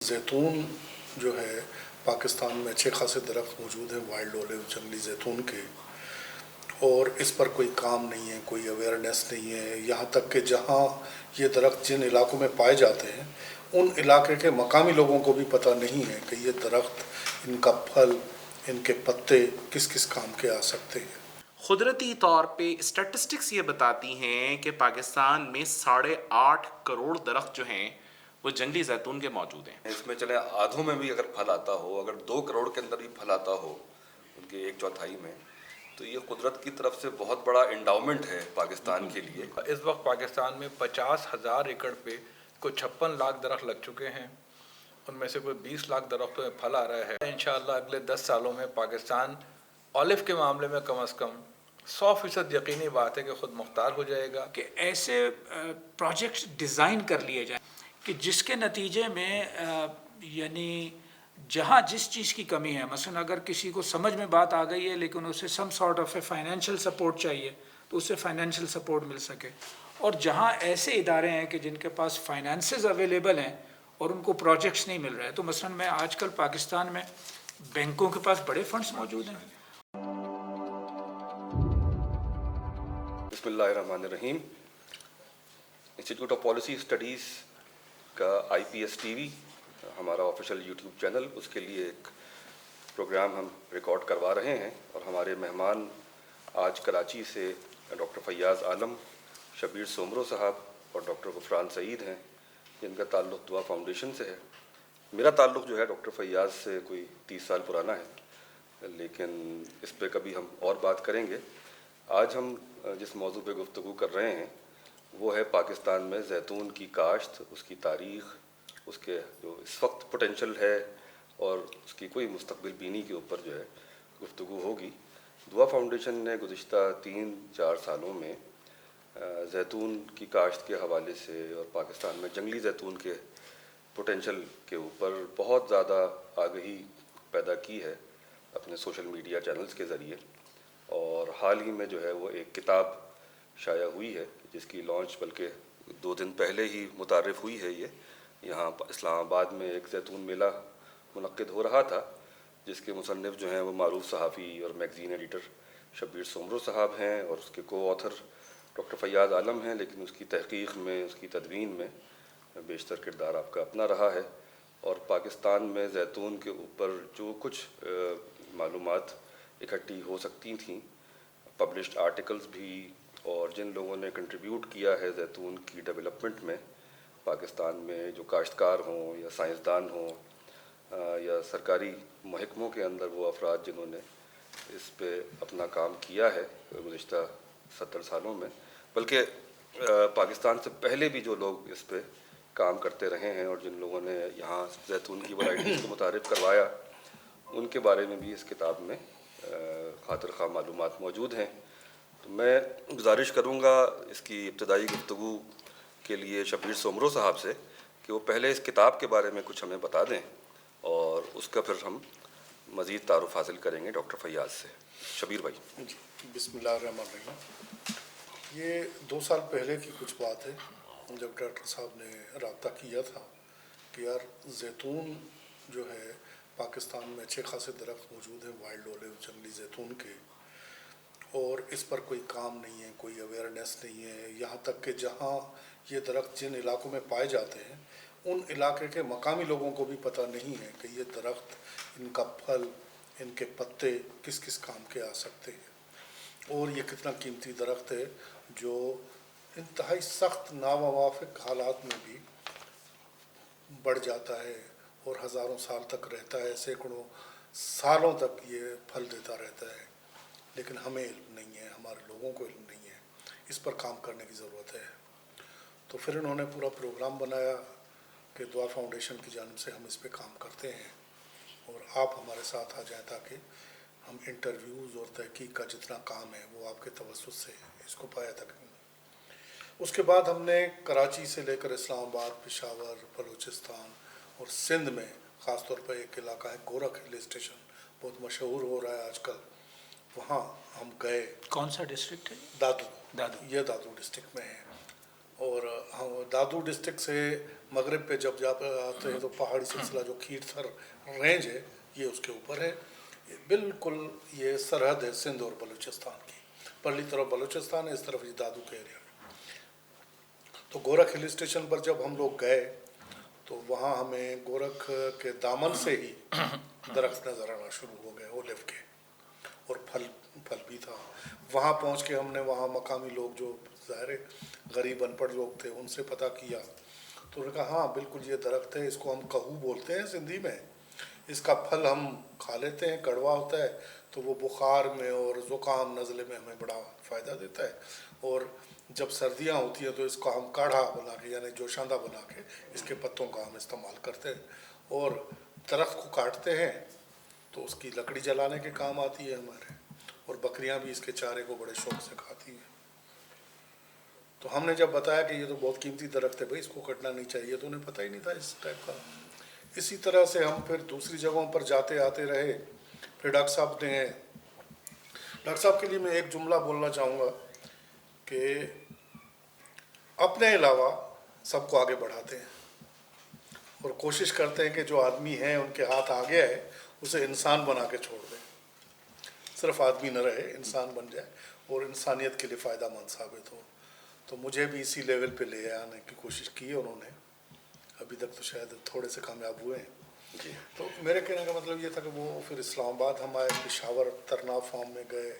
زیتون جو ہے پاکستان میں اچھے خاصے درخت موجود ہیں، وائلڈ اولیو جنگلی زیتون کے، اور اس پر کوئی کام نہیں ہے، کوئی اویئرنیس نہیں ہے، یہاں تک کہ جہاں یہ درخت جن علاقوں میں پائے جاتے ہیں ان علاقے کے مقامی لوگوں کو بھی پتہ نہیں ہے کہ یہ درخت، ان کا پھل، ان کے پتے کس کس کام کے آ سکتے ہیں۔ قدرتی طور پہ اسٹیٹسٹکس یہ بتاتی ہیں کہ پاکستان میں 8.5 کروڑ درخت جو ہیں وہ جنگلی زیتون کے موجود ہیں۔ اس میں چلے آدھوں میں بھی اگر پھل آتا ہو، اگر 2 کروڑ کے اندر بھی پھل آتا ہو ان کے 1/4 میں، تو یہ قدرت کی طرف سے بہت بڑا انڈاؤمنٹ ہے پاکستان کے لیے۔ اس وقت پاکستان میں 50,000 ایکڑ پہ کوئی 56 لاکھ درخت لگ چکے ہیں، ان میں سے کوئی 20 لاکھ درختوں میں پھل آ رہا ہے۔ انشاءاللہ اگلے 10 سالوں میں پاکستان اولیو کے معاملے میں کم از کم 100% یقینی بات ہے کہ خود مختار ہو جائے گا۔ کہ ایسے پروجیکٹس ڈیزائن کر لیے جائیں کہ جس کے نتیجے میں یعنی جہاں جس چیز کی کمی ہے، مثلا اگر کسی کو سمجھ میں بات آ گئی ہے لیکن اسے some sort of a financial support چاہیے تو اسے فائنینشیل سپورٹ مل سکے، اور جہاں ایسے ادارے ہیں کہ جن کے پاس فائنانسز اویلیبل ہیں اور ان کو پروجیکٹس نہیں مل رہے، تو مثلا میں آج کل پاکستان میں بینکوں کے پاس بڑے فنڈز موجود ہیں۔ بسم اللہ الرحمن الرحیم۔ انسٹیٹیوٹ آف پالیسی اسٹڈیز کا IPS TV ہمارا آفیشیل یوٹیوب چینل، اس کے لیے ایک پروگرام ہم ریکارڈ کروا رہے ہیں، اور ہمارے مہمان آج کراچی سے ڈاکٹر فیاض عالم، شبیر سومرو صاحب اور ڈاکٹر غفران سعید ہیں، جن کا تعلق دعا فاؤنڈیشن سے ہے۔ میرا تعلق جو ہے ڈاکٹر فیاض سے کوئی 30 سال پرانا ہے، لیکن اس پہ کبھی ہم اور بات کریں گے۔ آج ہم جس موضوع پہ گفتگو کر رہے ہیں وہ ہے پاکستان میں زیتون کی کاشت، اس کی تاریخ، اس کے جو اس وقت پوٹینشل ہے اور اس کی کوئی مستقبل بینی کے اوپر جو ہے گفتگو ہوگی۔ دعا فاؤنڈیشن نے گزشتہ 3-4 سالوں میں زیتون کی کاشت کے حوالے سے اور پاکستان میں جنگلی زیتون کے پوٹینشل کے اوپر بہت زیادہ آگہی پیدا کی ہے اپنے سوشل میڈیا چینلز کے ذریعے، اور حال ہی میں جو ہے وہ ایک کتاب شائع ہوئی ہے جس کی لانچ بلکہ 2 دن پہلے ہی متعارف ہوئی ہے۔ یہ یہاں اسلام آباد میں ایک زیتون میلہ منعقد ہو رہا تھا، جس کے مصنف جو ہیں وہ معروف صحافی اور میگزین ایڈیٹر شبیر سومرو صاحب ہیں، اور اس کے کو آتھر ڈاکٹر فیاض عالم ہیں، لیکن اس کی تحقیق میں، اس کی تدوین میں بیشتر کردار آپ کا اپنا رہا ہے۔ اور پاکستان میں زیتون کے اوپر جو کچھ معلومات اکٹھی ہو سکتی تھیں، پبلشڈ آرٹیکلز بھی، اور جن لوگوں نے کنٹریبیوٹ کیا ہے زیتون کی ڈیولپمنٹ میں پاکستان میں، جو کاشتکار ہوں یا سائنسدان ہوں یا سرکاری محکموں کے اندر وہ افراد جنہوں نے اس پہ اپنا کام کیا ہے گزشتہ 70 سالوں میں، بلکہ پاکستان سے پہلے بھی جو لوگ اس پہ کام کرتے رہے ہیں اور جن لوگوں نے یہاں زیتون کی ورائٹیز کو متعارف کروایا، ان کے بارے میں بھی اس کتاب میں خاطر خواہ معلومات موجود ہیں۔ تو میں گزارش کروں گا اس کی ابتدائی گفتگو کے لیے شبیر سومرو صاحب سے کہ وہ پہلے اس کتاب کے بارے میں کچھ ہمیں بتا دیں، اور اس کا پھر ہم مزید تعارف حاصل کریں گے ڈاکٹر فیاض سے۔ شبیر بھائی۔ بسم اللہ الرحمن الرحیم۔ یہ 2 سال پہلے کی کچھ بات ہے جب ڈاکٹر صاحب نے رابطہ کیا تھا کہ یار زیتون جو ہے پاکستان میں اچھے خاصے درخت موجود ہیں، وائلڈ اولیو جنگلی زیتون کے، اور اس پر کوئی کام نہیں ہے، کوئی اویئرنیس نہیں ہے، یہاں تک کہ جہاں یہ درخت جن علاقوں میں پائے جاتے ہیں ان علاقے کے مقامی لوگوں کو بھی پتہ نہیں ہے کہ یہ درخت، ان کا پھل، ان کے پتے کس کس کام کے آ سکتے ہیں، اور یہ کتنا قیمتی درخت ہے جو انتہائی سخت ناموافق حالات میں بھی بڑھ جاتا ہے اور ہزاروں سال تک رہتا ہے، سینکڑوں سالوں تک یہ پھل دیتا رہتا ہے، لیکن ہمیں علم نہیں ہے، ہمارے لوگوں کو علم نہیں ہے، اس پر کام کرنے کی ضرورت ہے۔ تو پھر انہوں نے پورا پروگرام بنایا کہ دعا فاؤنڈیشن کی جانب سے ہم اس پہ کام کرتے ہیں اور آپ ہمارے ساتھ آ جائیں تاکہ ہم انٹرویوز اور تحقیق کا جتنا کام ہے وہ آپ کے توسط سے اس کو پایا تک۔ اس کے بعد ہم نے کراچی سے لے کر اسلام آباد، پشاور، بلوچستان اور سندھ میں، خاص طور پر ایک علاقہ ہے گورکھ ہل اسٹیشن، بہت مشہور ہو رہا ہے آج کل، وہاں ہم گئے۔ کون سا ڈسٹرکٹ ہے؟ دادو، یہ دادو ڈسٹرکٹ میں ہے، اور ہم دادو ڈسٹرکٹ سے مغرب پہ جب آتے ہیں تو پہاڑی سلسلہ جو کھیر تھر رینج ہے یہ اس کے اوپر ہے. بالکل یہ سرحد ہے سندھ اور بلوچستان کی. پرلی طرف بلوچستان ہے، اس طرف یہ دادو کے ایریا میں. تو گورکھ ہل اسٹیشن پر جب ہم لوگ گئے تو وہاں ہمیں گورکھ کے دامن سے ہی درخت نظر آنا شروع ہو گئے اولیو کے، اور پھل بھی تھا. وہاں پہنچ کے ہم نے وہاں مقامی لوگ جو ظاہر غریب ان پڑھ لوگ تھے ان سے پتہ کیا تو انہوں نے کہا ہاں بالکل یہ درخت ہے، اس کو ہم کہو بولتے ہیں سندھی میں. اس کا پھل ہم کھا لیتے ہیں، کڑوا ہوتا ہے تو وہ بخار میں اور زکام نزلے میں ہمیں بڑا فائدہ دیتا ہے. اور جب سردیاں ہوتی ہیں تو اس کو ہم کاڑھا بنا کے یعنی جوشاندہ بنا کے اس کے پتوں کا ہم استعمال کرتے ہیں. اور درخت کو کاٹتے ہیں تو اس کی لکڑی جلانے کے کام آتی ہے ہمارے، اور بکریاں بھی اس کے چارے کو بڑے شوق سے کھاتی ہیں. تو ہم نے جب بتایا کہ یہ تو بہت قیمتی درخت ہے بھائی اس کو کٹنا نہیں چاہیے تو انہیں پتہ ہی نہیں تھا اس ٹائپ کا. اسی طرح سے ہم پھر دوسری جگہوں پر جاتے آتے رہے. پھر ڈاکٹر صاحب کے لیے میں ایک جملہ بولنا چاہوں گا کہ اپنے علاوہ سب کو آگے بڑھاتے ہیں اور کوشش کرتے ہیں کہ جو آدمی ہیں ان کے ہاتھ آگے ہے اسے انسان بنا کے چھوڑ دیں. صرف آدمی نہ رہے، انسان بن جائے اور انسانیت کے لیے فائدہ مند ثابت ہو. تو مجھے بھی اسی لیول پہ لے آنے کی کوشش کی ہے انہوں نے. ابھی تک تو شاید تھوڑے سے کامیاب ہوئے ہیں. تو میرے کہنے کا مطلب یہ تھا کہ وہ پھر اسلام آباد ہم آئے، پشاور ترنا فارم میں گئے،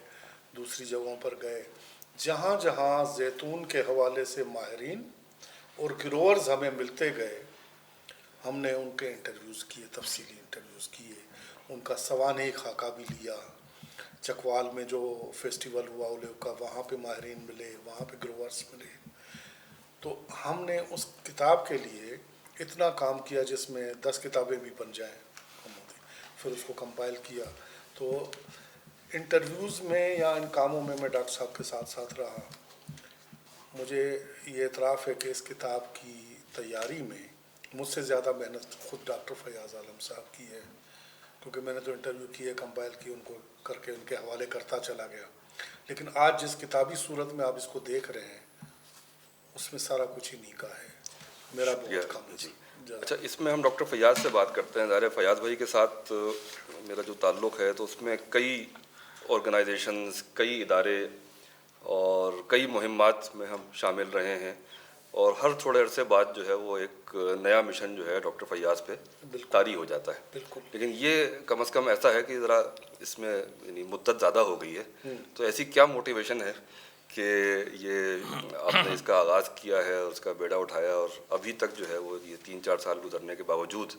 دوسری جگہوں پر گئے. جہاں جہاں زیتون کے حوالے سے ماہرین اور گروورز ہمیں ملتے گئے ہم نے ان کے انٹرویوز کیے، تفصیلی انٹرویوز کیے، ان کا سوانحی خاکہ بھی لیا. چکوال میں جو فیسٹیول ہوا اولیو کا وہاں پہ ماہرین ملے، وہاں پہ گروورز ملے. تو ہم نے اس کتاب کے لیے اتنا کام کیا جس میں 10 کتابیں بھی بن جائیں. پھر اس کو کمپائل کیا. تو انٹرویوز میں یا ان کاموں میں ڈاکٹر صاحب کے ساتھ ساتھ رہا. مجھے یہ اعتراف ہے کہ اس کتاب کی تیاری میں مجھ سے زیادہ محنت خود ڈاکٹر فیاض عالم صاحب کی ہے، کیونکہ میں نے تو انٹرویو کیے، کمپائل کی، ان کو کر کے ان کے حوالے کرتا چلا گیا. لیکن آج جس کتابی صورت میں آپ اس کو دیکھ رہے ہیں اس میں سارا کچھ ہی نیکا ہے. میرا بہت کم ہے. جی اچھا، اس میں ہم ڈاکٹر فیاض سے بات کرتے ہیں. ظاہر ہے فیاض بھائی کے ساتھ میرا جو تعلق ہے تو اس میں کئی آرگنائزیشنز، کئی ادارے اور کئی مہمات میں ہم شامل رہے ہیں، اور ہر تھوڑے عرصے بعد جو ہے وہ ایک نیا مشن جو ہے ڈاکٹر فیاض پہ طاری ہو جاتا ہے. بالکل. لیکن یہ کم از کم ایسا ہے کہ ذرا اس میں یعنی مدت زیادہ ہو گئی ہے. تو ایسی کیا موٹیویشن ہے کہ یہ آپ نے اس کا آغاز کیا ہے، اس کا بیڑا اٹھایا، اور ابھی تک جو ہے وہ یہ 3-4 سال گزرنے کے باوجود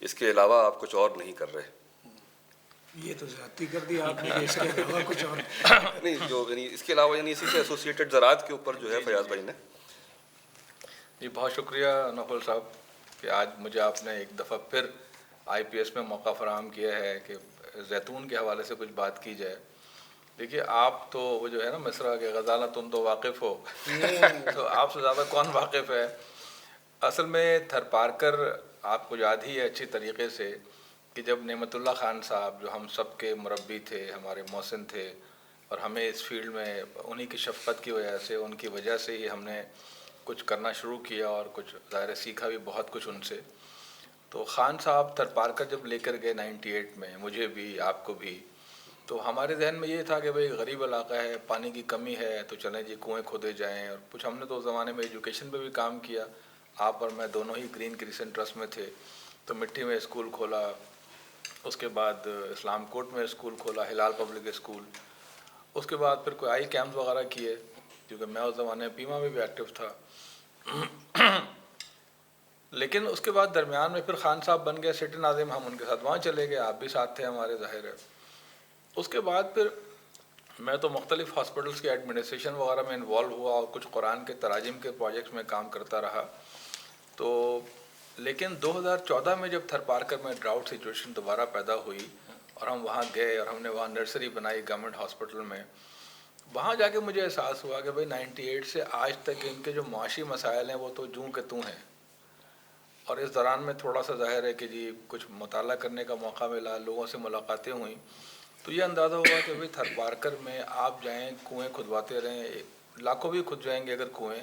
اس کے علاوہ آپ کچھ اور نہیں کر رہے؟ یہ تو زیادتی کر دی آپ نے، اس کے علاوہ کچھ اور نہیں، جو یعنی اس کے علاوہ یعنی اسی سے ایسوسیٹڈ زراعت کے اوپر جو ہے فیاض بھائی نے. جی بہت شکریہ نوفل صاحب کہ آج مجھے آپ نے ایک دفعہ پھر آئی پی ایس میں موقع فراہم کیا ہے کہ زیتون کے حوالے سے کچھ بات کی جائے. دیکھیے آپ تو وہ جو ہے نا مصرع کے غزالہ تم تو واقف ہو تو آپ سے زیادہ کون واقف ہے. اصل میں تھر پارکر آپ کو یاد ہی ہے اچھی طریقے سے کہ جب نعمت اللہ خان صاحب جو ہم سب کے مربی تھے، ہمارے محسن تھے، اور ہمیں اس فیلڈ میں انہی کی شفقت کی وجہ سے، ان کی وجہ سے ہی ہم نے کچھ کرنا شروع کیا اور کچھ ظاہر سیکھا بھی بہت کچھ ان سے. تو خان صاحب تھر پارکر جب لے کر گئے 98 میں، مجھے بھی آپ کو بھی، تو ہمارے ذہن میں یہ تھا کہ بھئی غریب علاقہ ہے، پانی کی کمی ہے، تو چلیں جی کنویں کھودے جائیں. اور کچھ ہم نے تو اس زمانے میں ایجوکیشن پہ بھی کام کیا. آپ اور میں دونوں ہی گرین کرسچن ٹرسٹ میں تھے، تو مٹی میں اسکول کھولا، اس کے بعد اسلام کوٹ میں اسکول کھولا، ہلال پبلک اسکول. اس کے بعد پھر کوئی آئی کیمپس وغیرہ کیے، کیونکہ میں اس زمانے میں پیما میں بھی ایکٹیو تھا. لیکن اس کے بعد درمیان میں پھر خان صاحب بن گئے سٹی ناظم، ہم ان کے ساتھ وہاں چلے گئے، آپ بھی ساتھ تھے ہمارے ظاہر ہے. اس کے بعد پھر میں تو مختلف ہاسپٹلس کے ایڈمنسٹریشن وغیرہ میں انوالو ہوا اور کچھ قرآن کے تراجم کے پروجیکٹس میں کام کرتا رہا. تو لیکن 2014 میں جب تھر پارکر میں ڈراؤٹ سچویشن دوبارہ پیدا ہوئی اور ہم وہاں گئے اور ہم نے وہاں نرسری بنائی گورنمنٹ ہاسپٹل میں، وہاں جا کے مجھے احساس ہوا کہ بھئی 98 سے آج تک ان کے جو معاشی مسائل ہیں وہ تو جوں کہ توں ہیں. اور اس دوران میں تھوڑا سا ظاہر ہے کہ جی کچھ مطالعہ کرنے کا موقع ملا، لوگوں سے ملاقاتیں ہوئیں، تو یہ اندازہ ہوا کہ بھئی تھر پارکر میں آپ جائیں، کنویں کھدواتے رہیں، لاکھوں بھی کھد جائیں گے اگر کنویں،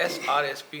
SRSP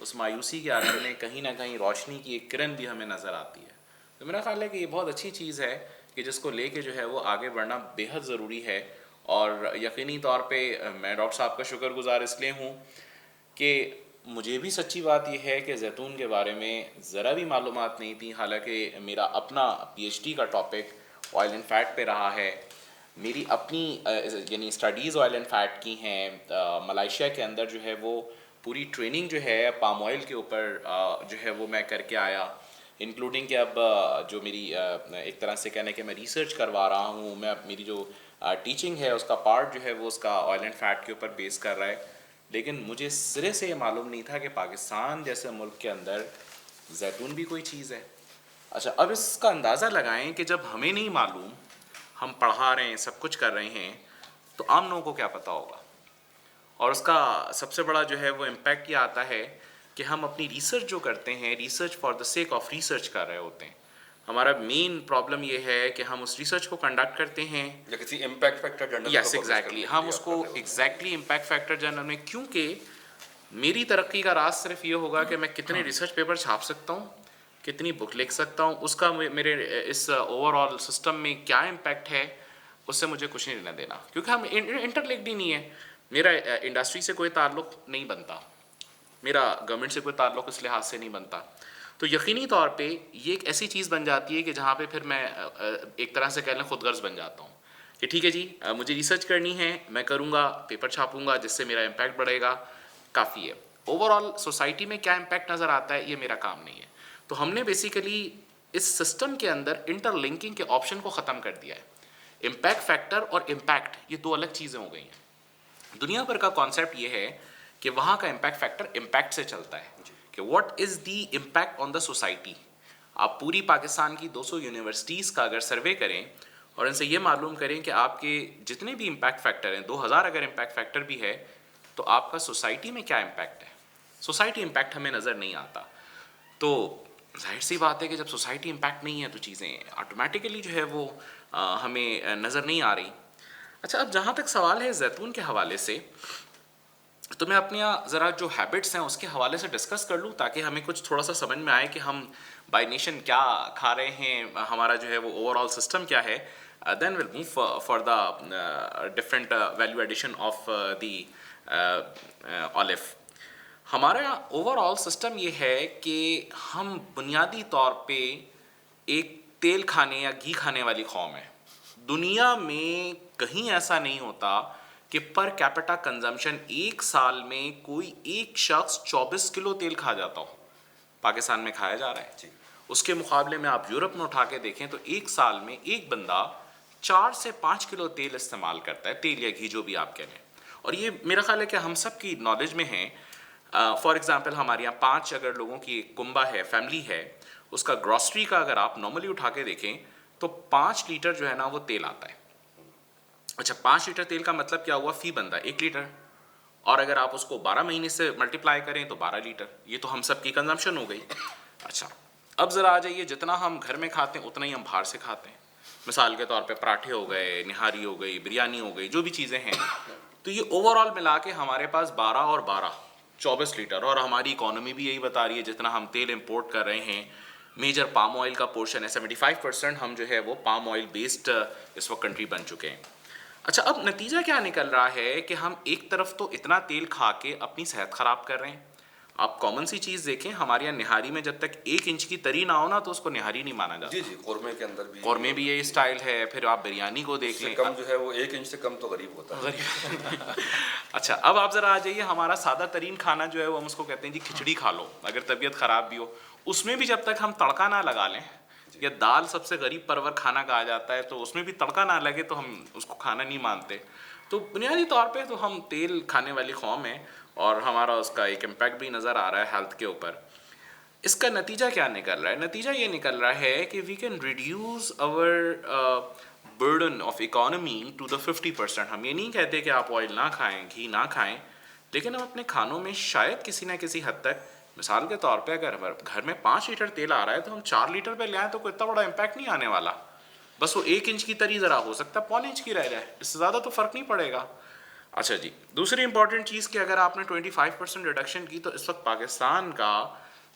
اس مایوسی کے آگے میں کہیں نہ کہیں روشنی کی ایک کرن بھی ہمیں نظر آتی ہے. تو میرا خیال ہے کہ یہ بہت اچھی چیز ہے کہ جس کو لے کے جو ہے وہ آگے بڑھنا بے حد ضروری ہے. اور یقینی طور پہ میں ڈاکٹر صاحب کا شکر گزار اس لیے ہوں کہ مجھے بھی سچی بات یہ ہے کہ زیتون کے بارے میں ذرا بھی معلومات نہیں تھی. حالانکہ میرا اپنا پی ایچ ڈی کا ٹاپک آئل اینڈ فیٹ پہ رہا ہے. میری اپنی یعنی اسٹڈیز آئل اینڈ فیٹ کی ہیں. ملائیشیا کے اندر جو ہے وہ پوری ٹریننگ جو ہے پام آئل کے اوپر جو ہے وہ میں کر کے آیا, انکلوڈنگ کہ اب جو میری ایک طرح سے کہنے کہ میں ریسرچ کروا رہا ہوں, میں میری جو ٹیچنگ ہے اس کا پارٹ جو ہے وہ اس کا آئل اینڈ فیٹ کے اوپر بیس کر رہا ہے. لیکن مجھے سرے سے یہ معلوم نہیں تھا کہ پاکستان جیسے ملک کے اندر زیتون بھی کوئی چیز ہے. اچھا, اب اس کا اندازہ لگائیں کہ جب ہمیں نہیں معلوم, ہم پڑھا رہے ہیں, سب کچھ کر رہے ہیں, تو عام لوگوں کو کیا پتہ ہوگا. اور اس کا سب سے بڑا جو ہے وہ امپیکٹ یہ آتا ہے کہ ہم اپنی ریسرچ جو کرتے ہیں, research for the sake of research کر رہے ہوتے ہیں. ہمارا مین پرابلم یہ ہے کہ ہم اس ریسرچ کو کنڈکٹ کرتے ہیں یا کسی impact factor journal, yes exactly, ہم اس کو ایگزیکٹلی امپیکٹ فیکٹر جرنل میں, کیونکہ میری ترقی کا راز صرف یہ ہوگا کہ میں کتنے ریسرچ پیپر چھاپ سکتا ہوں, کتنی بک لکھ سکتا ہوں, اس کا میرے اس اوور آل سسٹم میں کیا امپیکٹ ہے, اس سے مجھے کچھ نہیں لینا دینا. کیونکہ ہم انٹر لنکڈ ہی نہیں ہے. میرا انڈسٹری سے کوئی تعلق نہیں بنتا, میرا گورنمنٹ سے کوئی تعلق اس لحاظ سے نہیں بنتا. تو یقینی طور پہ یہ ایک ایسی چیز بن جاتی ہے کہ جہاں پہ پھر میں ایک طرح سے کہہ لیں خود غرض بن جاتا ہوں کہ ٹھیک ہے جی مجھے ریسرچ کرنی ہے, میں کروں گا, پیپر چھاپوں گا جس سے میرا امپیکٹ بڑھے گا, کافی ہے. اوور آل سوسائٹی میں کیا امپیکٹ نظر آتا ہے یہ میرا کام نہیں ہے. تو ہم نے بیسیکلی اس سسٹم کے اندر انٹر لنکنگ کے آپشن کو ختم کر دیا ہے. امپیکٹ فیکٹر اور امپیکٹ یہ دو الگ چیزیں ہو گئی ہیں. دنیا بھر کا کانسیپٹ یہ ہے کہ وہاں کا امپیکٹ فیکٹر امپیکٹ سے چلتا ہے کہ what is the impact on the society. آپ پوری پاکستان کی 200 یونیورسٹیز کا اگر سروے کریں اور ان سے یہ معلوم کریں کہ آپ کے جتنے بھی امپیکٹ فیکٹر ہیں, 2000 اگر امپیکٹ فیکٹر بھی ہے, تو آپ کا سوسائٹی میں کیا امپیکٹ ہے. سوسائٹی امپیکٹ ہمیں نظر نہیں آتا. تو ظاہر سی بات ہے کہ جب سوسائٹی امپیکٹ نہیں ہے تو چیزیں آٹومیٹیکلی جو ہے وہ ہمیں نظر نہیں آ رہی. اچھا, اب جہاں تک سوال ہے زیتون کے حوالے سے, تو میں اپنے ذرا جو ہیبٹس ہیں اس کے حوالے سے ڈسکس کر لوں تاکہ ہمیں کچھ تھوڑا سا سمجھ میں آئے کہ ہم بائی نیشن کیا کھا رہے ہیں, ہمارا جو ہے وہ اوور آل سسٹم کیا ہے. Then will move for the different value addition of the olive. ہمارا اوور آل سسٹم یہ ہے کہ ہم بنیادی طور پہ ایک تیل کھانے یا گھی کھانے والی قوم ہے. دنیا میں کہیں ایسا نہیں ہوتا کہ پر کیپٹا کنزمپشن ایک سال میں کوئی ایک شخص 24 کلو تیل کھا جاتا ہو. پاکستان میں کھایا جا رہا ہے. اس کے مقابلے میں آپ یورپ میں اٹھا کے دیکھیں تو ایک سال میں ایک بندہ 4 سے 5 کلو تیل استعمال کرتا ہے, تیل یا گھی جو بھی آپ کہہ لیں. اور یہ میرا خیال ہے کہ ہم سب کی نالج میں ہیں. فار ایگزامپل ہمارے یہاں 5 اگر لوگوں کی ایک کنبہ ہے, فیملی ہے, اس کا گروسری کا اگر آپ نارملی اٹھا کے دیکھیں تو 5 لیٹر جو ہے نا وہ تیل آتا ہے. اچھا, 5 لیٹر تیل کا مطلب کیا ہوا, فی بندہ 1 لیٹر, اور اگر آپ اس کو 12 مہینے سے ملٹیپلائی کریں تو 12 لیٹر. یہ تو ہم سب کی کنزمپشن ہو گئی. اچھا, اب ذرا آ جائیے, جتنا ہم گھر میں کھاتے ہیں اتنا ہی ہم باہر سے کھاتے ہیں. مثال کے طور پہ پراٹھے ہو گئے, نہاری ہو گئی, بریانی ہو گئی, جو بھی چیزیں ہیں, تو یہ اوور آل ملا کے ہمارے پاس 12 اور 12 24 لیٹر. اور ہماری اکانومی بھی یہی بتا رہی ہے جتنا ہم تیل امپورٹ کر رہے ہیں, میجر پام آئل کا پورشن ہے, 75% ہم جو ہے وہ پام آئل بیسڈ اس وقت کنٹری بن چکے ہیں. اچھا, اب نتیجہ کیا نکل رہا ہے کہ ہم ایک طرف تو اتنا تیل کھا کے اپنی صحت خراب کر رہے ہیں. آپ کامن سی چیز دیکھیں, ہمارے یہاں نہاری میں جب تک 1 انچ کی تری نہ ہو نا تو اس کو نہاری نہیں مانا جاتا. جی, قورمے کے اندر بھی, قورمے بھی یہی اسٹائل ہے. پھر آپ بریانی کو دیکھ لیں, کم جو ہے وہ 1 انچ سے کم تو غریب ہوتا ہے. اچھا, اب آپ ذرا آ جائیے, ہمارا سادہ ترین کھانا جو ہے وہ ہم اس کو کہتے ہیں جی کھچڑی کھا لو اگر طبیعت خراب بھی ہو. اس میں بھی جب تک ہم تڑکا نہ لگا لیں, یا دال سب سے غریب پرور کھانا کہا جاتا ہے, تو اس میں بھی تڑکا نہ لگے تو ہم اس کو کھانا نہیں مانتے. تو بنیادی طور پہ تو ہم تیل کھانے والی قوم ہیں, اور ہمارا اس کا ایک امپیکٹ بھی نظر آ رہا ہے ہیلتھ کے اوپر. اس کا نتیجہ کیا نکل رہا ہے؟ نتیجہ یہ نکل رہا ہے کہ وی کین ریڈیوس اور burden of economy to the 50%. ہم یہ نہیں کہتے کہ آپ آئل نہ کھائیں, گھی نہ کھائیں, لیکن ہم اپنے کھانوں میں شاید کسی نہ کسی حد تک, مثال کے طور پہ اگر گھر میں 5 لیٹر تیل آ رہا ہے تو ہم 4 لیٹر پہ لے آئیں تو کوئی اتنا بڑا امپیکٹ نہیں آنے والا. بس وہ 1 انچ کی تری ذرا ہو سکتا ہے 1.25 انچ کی رہ جائے, اس سے زیادہ تو فرق نہیں پڑے گا. اچھا جی، دوسری امپورٹنٹ چیز کہ اگر آپ نے 25% ریڈکشن کی تو اس وقت پاکستان کا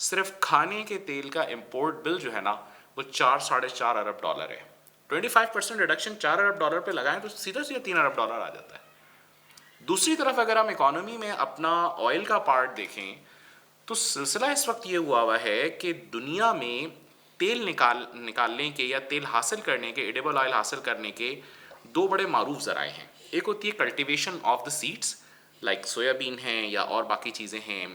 صرف کھانے کے تیل کا امپورٹ بل جو ہے نا وہ 4-4.5 ارب ڈالر ہے. 25% ریڈکشن 4 ارب ڈالر پہ لگائیں تو سیدھا 3 ارب ڈالر آ جاتا ہے. دوسری طرف اگر ہم اکانومی میں اپنا آئل کا پارٹ دیکھیں تو سلسلہ اس وقت یہ ہوا ہے کہ دنیا میں تیل نکالنے کے یا تیل حاصل کرنے کے، ایڈیبل آئل حاصل کرنے کے 2 بڑے معروف ذرائع ہیں. ایک ہوتی ہے cultivation of the seeds like soya bean ہیں یا اور باقی چیزیں ہیں،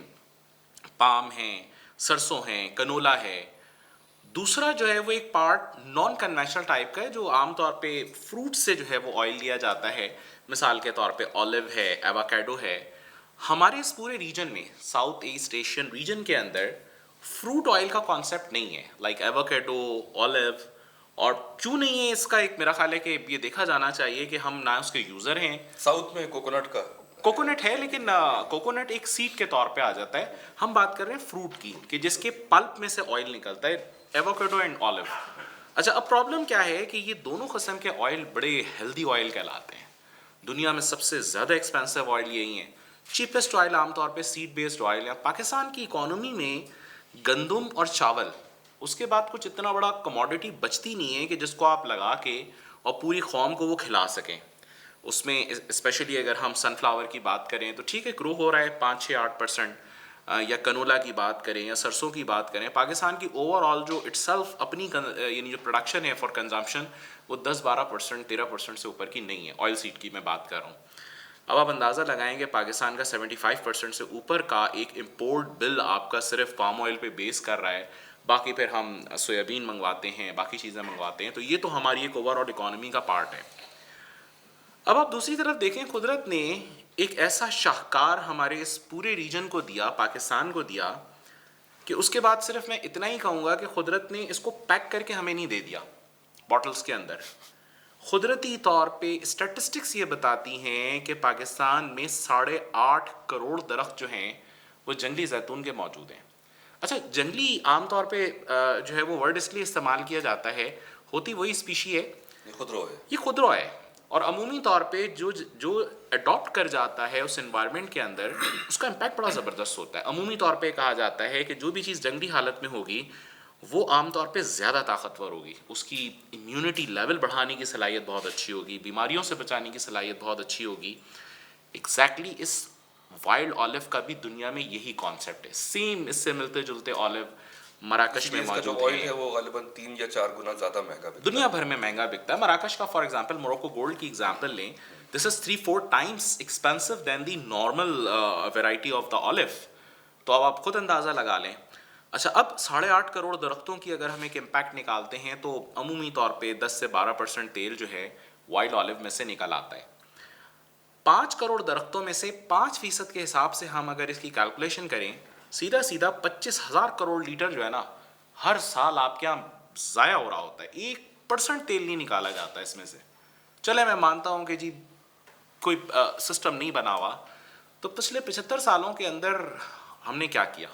پام ہیں، سرسوں ہیں، کنولا ہے. دوسرا جو ہے وہ ایک پارٹ نان کنونشنل ٹائپ کا ہے جو عام طور پہ فروٹ سے جو ہے وہ آئل لیا جاتا ہے. مثال کے طور پہ اولیو ہے، ایواکیڈو ہے. ہمارے اس پورے ریجن میں ساؤتھ ایسٹ ایشین ریجن کے اندر فروٹ آئل کا کانسیپٹ نہیں ہے لائک ایواکیڈو، اولیو. اور کیوں نہیں ہے اس کا ایک میرا خیال ہے کہ یہ دیکھا جانا چاہیے کہ ہم نہ اس کے یوزر ہیں. ساؤتھ میں کوکونٹ کا کوکونٹ ہے لیکن کوکونٹ ایک سیڈ کے طور پہ آ جاتا ہے. ہم بات کر رہے ہیں فروٹ کی کہ جس کے پلپ میں سے آئل نکلتا ہے، ایووکیڈو اینڈ اولیو. اچھا اب پرابلم کیا ہے کہ یہ دونوں قسم کے آئل بڑے ہیلدی آئل کہلاتے ہیں. دنیا میں سب سے زیادہ ایکسپینسو آئل یہی ہیں. چیپسٹ آئل عام طور پہ سیڈ بیسڈ آئل ہے. پاکستان کی اکانومی میں گندم اور چاول اس کے بعد کچھ اتنا بڑا کموڈٹی بچتی نہیں ہے کہ جس کو آپ لگا کے اور پوری قوم کو وہ کھلا سکیں. اس میں اسپیشلی اگر ہم سن فلاور کی بات کریں تو ٹھیک ہے گرو ہو رہا ہے 5-6-8%، یا کنولا کی بات کریں یا سرسوں کی بات کریں. پاکستان کی اوور آل جو اٹ سیلف اپنی یعنی جو پروڈکشن ہے فار کنزمپشن وہ 10-12%، 13% سے اوپر کی نہیں ہے. آئل سیڈ کی میں بات کر رہا ہوں. اب آپ اندازہ لگائیں گے پاکستان کا 75% سے اوپر کا ایک امپورٹ بل آپ کا صرف پام آئل پہ بیس کر رہا ہے. باقی پھر ہم سویابین منگواتے ہیں، باقی چیزیں منگواتے ہیں. تو یہ تو ہماری ایک اوور آل اکانومی کا پارٹ ہے. اب آپ دوسری طرف دیکھیں قدرت نے ایک ایسا شاہکار ہمارے اس پورے ریجن کو دیا، پاکستان کو دیا، کہ اس کے بعد صرف میں اتنا ہی کہوں گا کہ قدرت نے اس کو پیک کر کے ہمیں نہیں دے دیا باٹلز کے اندر. قدرتی طور پہ اسٹیٹسٹکس یہ بتاتی ہیں کہ پاکستان میں 8.5 کروڑ درخت جو ہیں وہ جنگلی زیتون کے موجود ہیں. اچھا جنگلی عام طور پہ جو ہے وہ ورڈ اس لیے استعمال کیا جاتا ہے، ہوتی وہی اسپیشی ہے، یہ خودرو ہے. اور عمومی طور پہ جو اڈاپٹ کر جاتا ہے اس انوائرمنٹ کے اندر اس کا امپیکٹ بڑا زبردست ہوتا ہے. عمومی طور پہ کہا جاتا ہے کہ جو بھی چیز جنگلی حالت میں ہوگی وہ عام طور پہ زیادہ طاقتور ہوگی، اس کی امیونٹی لیول بڑھانے کی صلاحیت بہت اچھی ہوگی، بیماریوں سے بچانے کی صلاحیت بہت اچھی ہوگی. ایگزیکٹلی اس وائلڈ اولیو کا بھی دنیا میں یہی کانسیپٹ ہے. سیم اس سے ملتے جلتے اولیو مراکش میں موجود ہے. وہ غالباً 3 یا 4 گنا زیادہ مہنگا بکتا ہے، دنیا بھر میں مہنگا بکتا ہے. مراکش کا فار ایگزامپل موروکو گولڈ کی ایگزامپل لیں، this is 3-4 times expensive than the normal variety of the olive. تو اب آپ خود اندازہ لگا لیں. اچھا اب 8.5 کروڑ درختوں کی اگر ہم ایک امپیکٹ نکالتے ہیں تو عمومی طور پہ 10 سے 12% تیل جو ہے وائلڈ اولیو میں سے نکل آتا ہے. 5 کروڑ درختوں میں سے 5% کے حساب سے ہم اگر اس کی کیلکولیشن کریں، سیدھا 25,000 کروڑ لیٹر جو ہے نا ہر سال آپ کے یہاں ضائع ہو رہا ہوتا ہے. 1% تیل نہیں نکالا جاتا اس میں سے. چلے میں مانتا ہوں کہ جی کوئی سسٹم نہیں بنا ہوا، تو پچھلے 75 سالوں کے اندر ہم نے کیا کیا؟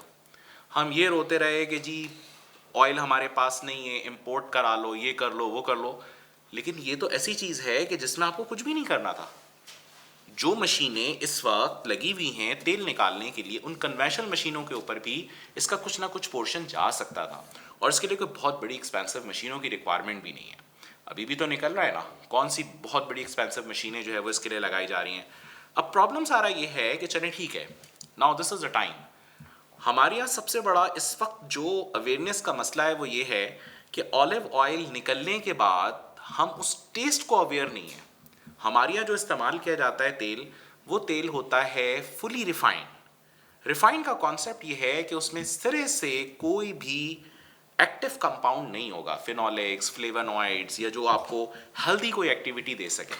ہم یہ روتے رہے کہ جی آئل ہمارے پاس نہیں ہے، امپورٹ کرا لو، یہ کر لو وہ کر لو. لیکن یہ تو ایسی چیز ہے کہ جس میں آپ کو کچھ بھی نہیں کرنا تھا. جو مشینیں اس وقت لگی ہوئی ہیں تیل نکالنے کے لیے، ان کنونشنل مشینوں کے اوپر بھی اس کا کچھ نہ کچھ پورشن جا سکتا تھا. اور اس کے لیے کوئی بہت بڑی ایکسپینسو مشینوں کی ریکوائرمنٹ بھی نہیں ہے. ابھی بھی تو نکل رہا ہے نا، کون سی بہت بڑی ایکسپینسو مشینیں جو ہے وہ اس کے لیے لگائی جا رہی ہیں. اب پرابلم سارا یہ ہے کہ چلیں ٹھیک ہے، now this is a time. ہمارے یہاں سب سے بڑا اس وقت جو اویئرنیس کا مسئلہ ہے وہ یہ ہے کہ اولیو آئل نکلنے کے بعد ہم اس ٹیسٹ کو اویئر نہیں ہیں. ہمارے یہاں جو استعمال کیا جاتا ہے تیل، وہ تیل ہوتا ہے فلی ریفائنڈ. ریفائنڈ کا کانسیپٹ یہ ہے کہ اس میں سرے سے کوئی بھی ایکٹیو کمپاؤنڈ نہیں ہوگا، فینولیکس، فلیونوائڈز یا جو آپ کو ہیلدی کوئی ایکٹیویٹی دے سکے.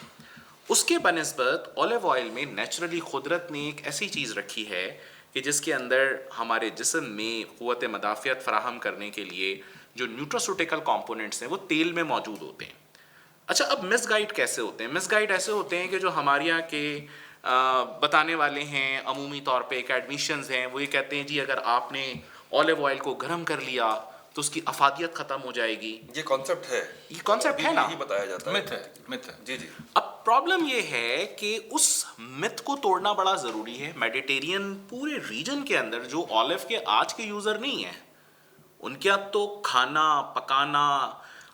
اس کے بنسبت اولیو آئل میں نیچرلی قدرت نے ایک ایسی چیز رکھی ہے کہ جس کے اندر ہمارے جسم میں قوت مدافعت فراہم کرنے کے لیے جو نیوٹراسوٹیکل کمپوننٹس ہیں وہ تیل میں موجود ہوتے ہیں. اچھا اب مس گائڈ کیسے ہوتے ہیں؟ مس گائڈ ایسے ہوتے ہیں کہ جو ہمارے یہاں کے بتانے والے ہیں عمومی طور پہ اکیڈمیشنز ہیں، وہ یہ کہتے ہیں جی اگر آپ نے اولیو آئل کو گرم کر لیا تو اس کی افادیت ختم ہو جائے گی. یہ کانسیپٹ ہے, یہ کانسیپٹ ہے نا, یہی بتایا جاتا ہے. مت ہے. جی جی. اب پرابلم یہ ہے کہ اس مت کو توڑنا بڑا ضروری ہے. میڈیٹیرین پورے ریجن کے اندر جو آلو کے آج کے یوزر نہیں ہیں, ان کے اب تو کھانا پکانا,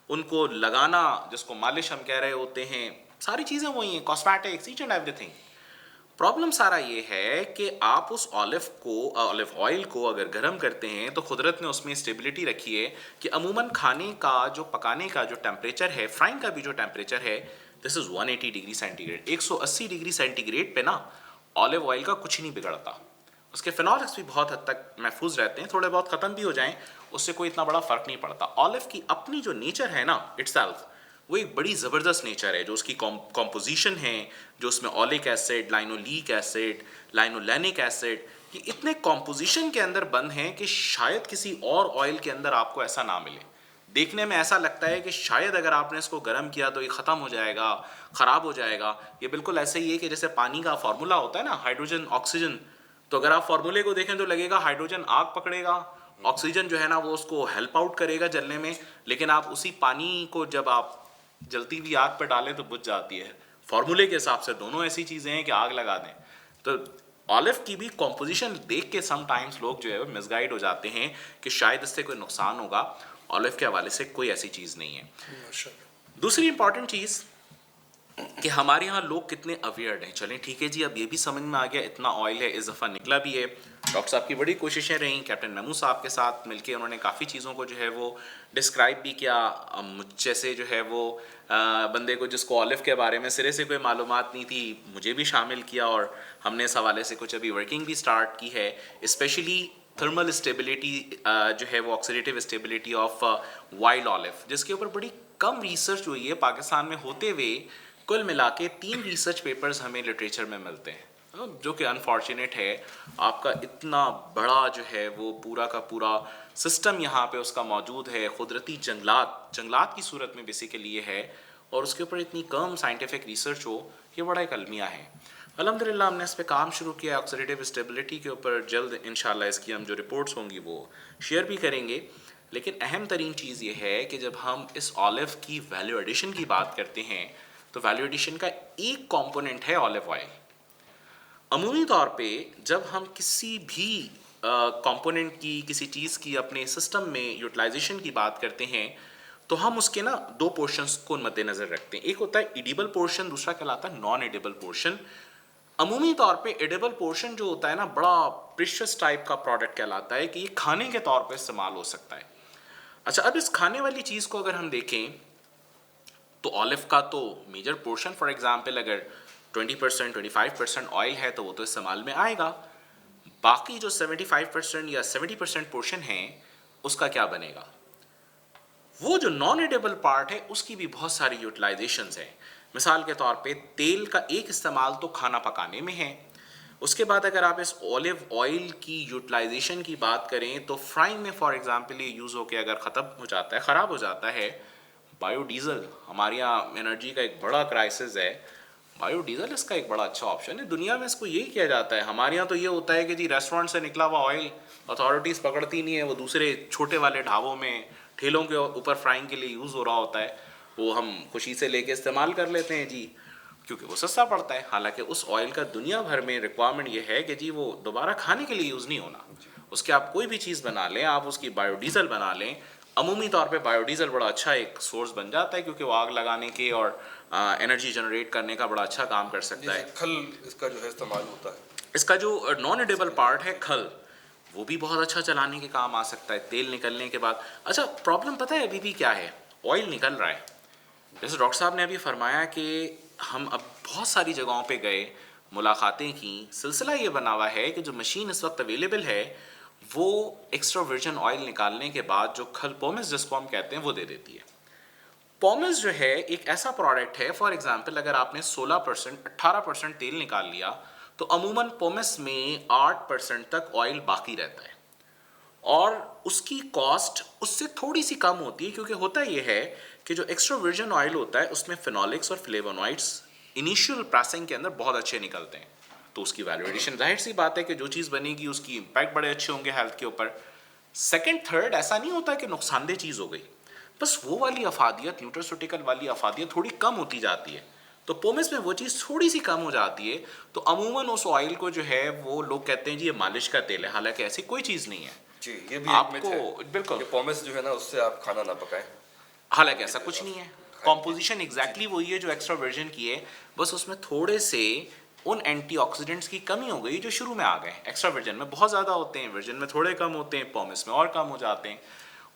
ان کو لگانا, جس کو مالش ہم کہہ رہے ہوتے ہیں, ساری چیزیں وہی ہیں, کاسمیٹکس, ایچ اینڈ ایوری تھنگ. پرابلم سارا یہ ہے کہ آپ اس آلو آئل کو اگر گرم کرتے ہیں تو قدرت نے اس میں اسٹیبلٹی رکھی ہے کہ عموماً کھانے کا جو پکانے کا جو ٹیمپریچر ہے, فرائنگ کا بھی جو ٹیمپریچر ہے, this is 180 degree centigrade. 180 degree centigrade پہ نا آلو آئل کا کچھ نہیں بگڑتا. اس کے فینولکس بھی بہت حد تک محفوظ رہتے ہیں, تھوڑے بہت ختم بھی ہو جائیں اس سے کوئی اتنا بڑا فرق نہیں پڑتا. آلو کی اپنی جو نیچر ہے نا اٹ سیلف, وہ ایک بڑی زبردست نیچر ہے. جو اس کی کمپوزیشن ہے, جو اس میں اولک ایسڈ, لائنولیک ایسڈ, لائنولینک ایسڈ, یہ اتنے کمپوزیشن کے اندر بند ہیں کہ شاید کسی اور آئل کے اندر آپ کو ایسا نہ ملے. دیکھنے میں ایسا لگتا ہے کہ شاید اگر آپ نے اس کو گرم کیا تو یہ ختم ہو جائے گا, خراب ہو جائے گا. یہ بالکل ایسے ہی ہے کہ جیسے پانی کا فارمولا ہوتا ہے نا, ہائیڈروجن آکسیجن, تو اگر آپ فارمولے کو دیکھیں تو لگے گا ہائیڈروجن آگ پکڑے گا, آکسیجن جو ہے نا وہ اس کو ہیلپ آؤٹ کرے گا جلنے میں, لیکن آپ اسی پانی کو جب آپ جلتی ہوئی آگ پہ ڈالیں تو بجھ جاتی ہے. فارمولے کے حساب سے دونوں ایسی چیزیں ہیں کہ آگ لگا دیں. تو آلو کی بھی کمپوزیشن دیکھ کے سم ٹائمز لوگ جو ہے وہ مس گائیڈ ہو جاتے ہیں کہ شاید اس سے کوئی نقصان ہوگا. آلو کے حوالے سے کوئی ایسی چیز نہیں ہے. دوسری امپورٹنٹ چیز کہ ہمارے یہاں لوگ کتنے اویئرڈ ہیں. چلیں ٹھیک ہے جی, اب یہ بھی سمجھ میں آ گیا اتنا آئل ہے, اس دفعہ نکلا بھی ہے. ڈاکٹر صاحب کی بڑی کوششیں رہیں, کیپٹن میمو صاحب کے ساتھ مل کے انہوں نے کافی چیزوں کو جو ہے وہ ڈسکرائب بھی کیا. مجھ جیسے جو ہے وہ بندے کو جس کو آلو کے بارے میں سرے سے کوئی معلومات نہیں تھی, مجھے بھی شامل کیا, اور ہم نے اس حوالے سے کچھ ابھی ورکنگ بھی سٹارٹ کی ہے. اسپیشلی تھرمل اسٹیبلٹی جو ہے وہ آکسیڈیٹیو اسٹیبلٹی آف وائلڈ آلو, جس کے اوپر بڑی کم ریسرچ ہوئی ہے پاکستان میں ہوتے ہوئے. کل ملا کے 3 ریسرچ پیپرز ہمیں لٹریچر میں ملتے ہیں, جو کہ انفارچونیٹ ہے. آپ کا اتنا بڑا جو ہے وہ پورا کا پورا سسٹم یہاں پہ اس کا موجود ہے, قدرتی جنگلات کی صورت میں بیسیکلی یہ ہے, اور اس کے اوپر اتنی کم سائنٹیفک ریسرچ ہو, یہ بڑا ایک المیہ ہے. الحمدللہ ہم نے اس پہ کام شروع کیا آکسیڈیٹیو اسٹیبلٹی کے اوپر. جلد انشاءاللہ اس کی ہم جو رپورٹس ہوں گی وہ شیئر بھی کریں گے. لیکن اہم ترین چیز یہ ہے کہ جب ہم اس آلو کی ویلیو ایڈیشن کی بات کرتے ہیں تو ویلیو ایڈیشن کا ایک کمپوننٹ ہے آلو آئل. عمومی طور پہ جب ہم کسی بھی کمپوننٹ کی, کسی چیز کی اپنے سسٹم میں یوٹیلائزیشن کی بات کرتے ہیں تو ہم اس کے نا 2 پورشنز کو مد نظر رکھتے ہیں. ایک ہوتا ہے ایڈیبل پورشن, دوسرا کہلاتا ہے نان ایڈیبل پورشن. عمومی طور پہ ایڈیبل پورشن جو ہوتا ہے نا بڑا پریشس ٹائپ کا پروڈکٹ کہلاتا ہے کہ یہ کھانے کے طور پہ استعمال ہو سکتا ہے. اچھا, اب اس کھانے والی چیز کو اگر ہم دیکھیں تو آلو کا تو میجر پورشن, فار ایگزامپل اگر 20% 25% آئل ہے تو وہ تو استعمال میں آئے گا. باقی جو 75% یا 70% پورشن ہیں اس کا کیا بنے گا؟ وہ جو نان ایڈیبل پارٹ ہے اس کی بھی بہت ساری یوٹیلائزیشنز ہیں. مثال کے طور پہ تیل کا ایک استعمال تو کھانا پکانے میں ہے. اس کے بعد اگر آپ اس اولیو آئل کی یوٹیلائزیشن کی بات کریں تو فرائنگ میں فار ایگزامپل یہ یوز ہو کے اگر ختم ہو جاتا ہے, خراب ہو جاتا ہے. بایو ڈیزل ہمارے یہاں انرجی کا ایک بڑا کرائسس ہے. بایو ڈیزل اس کا ایک بڑا اچھا آپشن ہے. دنیا میں اس کو یہی کیا جاتا ہے. ہمارے یہاں تو یہ ہوتا ہے کہ جی ریسٹورنٹ سے نکلا ہوا آئل اتھارٹیز پکڑتی نہیں ہے, وہ دوسرے چھوٹے والے ڈھابوں میں ٹھیلوں کے اوپر فرائنگ کے لیے یوز ہو رہا ہوتا ہے, وہ ہم خوشی سے لے کے استعمال کر لیتے ہیں جی, کیونکہ وہ سستا پڑتا ہے. حالانکہ اس آئل کا دنیا بھر میں ریکوائرمنٹ یہ ہے کہ جی وہ دوبارہ کھانے کے لیے یوز نہیں ہونا. اس کے آپ کوئی بھی چیز بنا لیں, آپ اس کی بایو ڈیزل بنا لیں. عمومی طور پہ بایو ڈیزل بڑا اچھا ایک سورس بن جاتا ہے کیونکہ وہ آگ لگانے کے اور انرجی جنریٹ کرنے کا بڑا اچھا کام کر سکتا ہے. کھل اس کا جو ہے استعمال ہوتا ہے. اس کا جو نان ایڈیبل پارٹ ہے کھل, وہ بھی بہت اچھا چلانے کے کام آ سکتا ہے تیل نکلنے کے بعد. اچھا, پرابلم پتہ ہے ابھی بھی کیا ہے؟ آئل نکل رہا ہے. جیسے ڈاکٹر صاحب نے ابھی فرمایا کہ ہم اب بہت ساری جگہوں پہ گئے, ملاقاتیں کی, سلسلہ یہ بنا ہوا ہے کہ جو مشین اس وقت اویلیبل ہے وہ ایکسٹرا ورجن آئل نکالنے کے بعد جو کھل پومس جس کو ہم کہتے ہیں وہ دے دیتی ہے. پومس جو ہے ایک ایسا پروڈکٹ ہے, فار ایگزامپل اگر آپ نے 16% 18% تیل نکال لیا تو عموماً پومس میں 8% تک آئل باقی رہتا ہے, اور اس کی کاسٹ اس سے تھوڑی سی کم ہوتی ہے کیونکہ ہوتا یہ ہے کہ جو ایکسٹرا ورجن آئل ہوتا ہے اس میں فینولکس اور فلیونوائڈس انیشیل پریسنگ کے اندر بہت اچھے نکلتے ہیں, تو اس کی ویلیو ایڈیشن ظاہر سی بات ہے کہ جو چیز بنے گی اس کی امپیکٹ بڑے اچھے ہوں گے ہیلتھ کے اوپر. سیکنڈ تھرڈ ایسا نہیں ہوتا کہ نقصان دہ چیز ہو گئی, بس وہ والی افادیت, نیوٹراسیوٹیکل والی افادیت تھوڑی کم ہوتی جاتی ہے, تو پومس میں وہ چیز تھوڑی سی کم ہو جاتی ہے. تو عموماً اس آئل کو جو ہے وہ لوگ کہتے ہیں جی یہ مالش کا تیل ہے, حالانکہ ایسی کوئی چیز نہیں ہے. جی یہ بھی آپ ایک کو myth ہے بالکل, کہ پومس جو ہے نا اس سے آپ کھانا نہ پکائیں. حالانکہ ایسا کچھ نہیں ہے. کمپوزیشن ایگزیکٹلی وہی ہے جو ایکسٹرا ورجن کی ہے, بس اس میں تھوڑے سے ان اینٹی آکسیڈنٹس کی کمی ہو گئی جو شروع میں آ گئے. ایکسٹرا ورجن میں بہت زیادہ ہوتے ہیں, ورجن میں تھوڑے کم ہوتے ہیں, پومس میں اور کم ہو جاتے ہیں.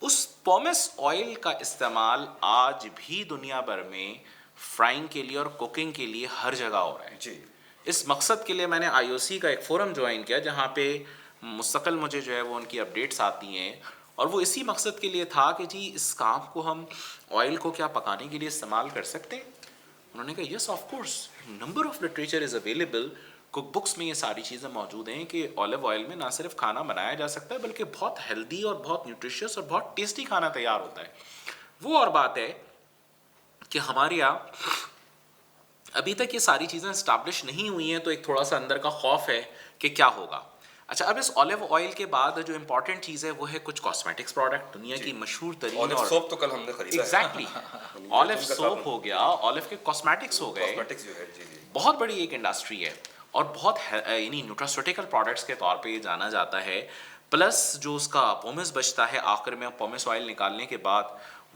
اس پومس آئل کا استعمال آج بھی دنیا بھر میں فرائنگ کے لیے اور کوکنگ کے لیے ہر جگہ ہو رہا ہے. جی اس مقصد کے لیے میں نے آئی او سی کا ایک فورم جوائن کیا جہاں پہ مستقل مجھے جو ہے وہ ان کی اپڈیٹس آتی ہیں, اور وہ اسی مقصد کے لیے تھا کہ جی اس کام کو ہم آئل کو کیا پکانے کے لیے استعمال کر سکتے ہیں. انہوں نے کہا yes of course, number of literature is available, cook books میں یہ ساری چیزیں موجود ہیں کہ اولیو آئل میں نہ صرف کھانا بنایا جا سکتا ہے بلکہ بہت ہیلدی اور بہت نیوٹریشیس اور بہت ٹیسٹی کھانا تیار ہوتا ہے. وہ اور بات ہے کہ ہمارے یہاں ابھی تک یہ ساری چیزیں اسٹیبلش نہیں ہوئی ہیں, تو ایک تھوڑا سا اندر کا خوف ہے کہ کیا ہوگا. اچھا, اب اس اولیو آئل کے بعد جو امپورٹنٹ چیز ہے وہ ہے کچھ کاسمیٹکس پروڈکٹ, دنیا کی مشہور ترین, اولیو سوپ تو کل ہم نے خریدا ہے. ایگزیکٹلی اولیو سوپ ہو گیا, اولیو کے کاسمیٹکس ہو گئے, کاسمیٹکس جو ہے جی جی بہت بڑی ایک انڈسٹری ہے, اور بہت یعنی نیوٹراسیوٹیکل پروڈکٹس کے طور پہ یہ جانا جاتا ہے. پلس جو اس کا پومس بچتا ہے آخر میں پومس آئل نکالنے کے بعد,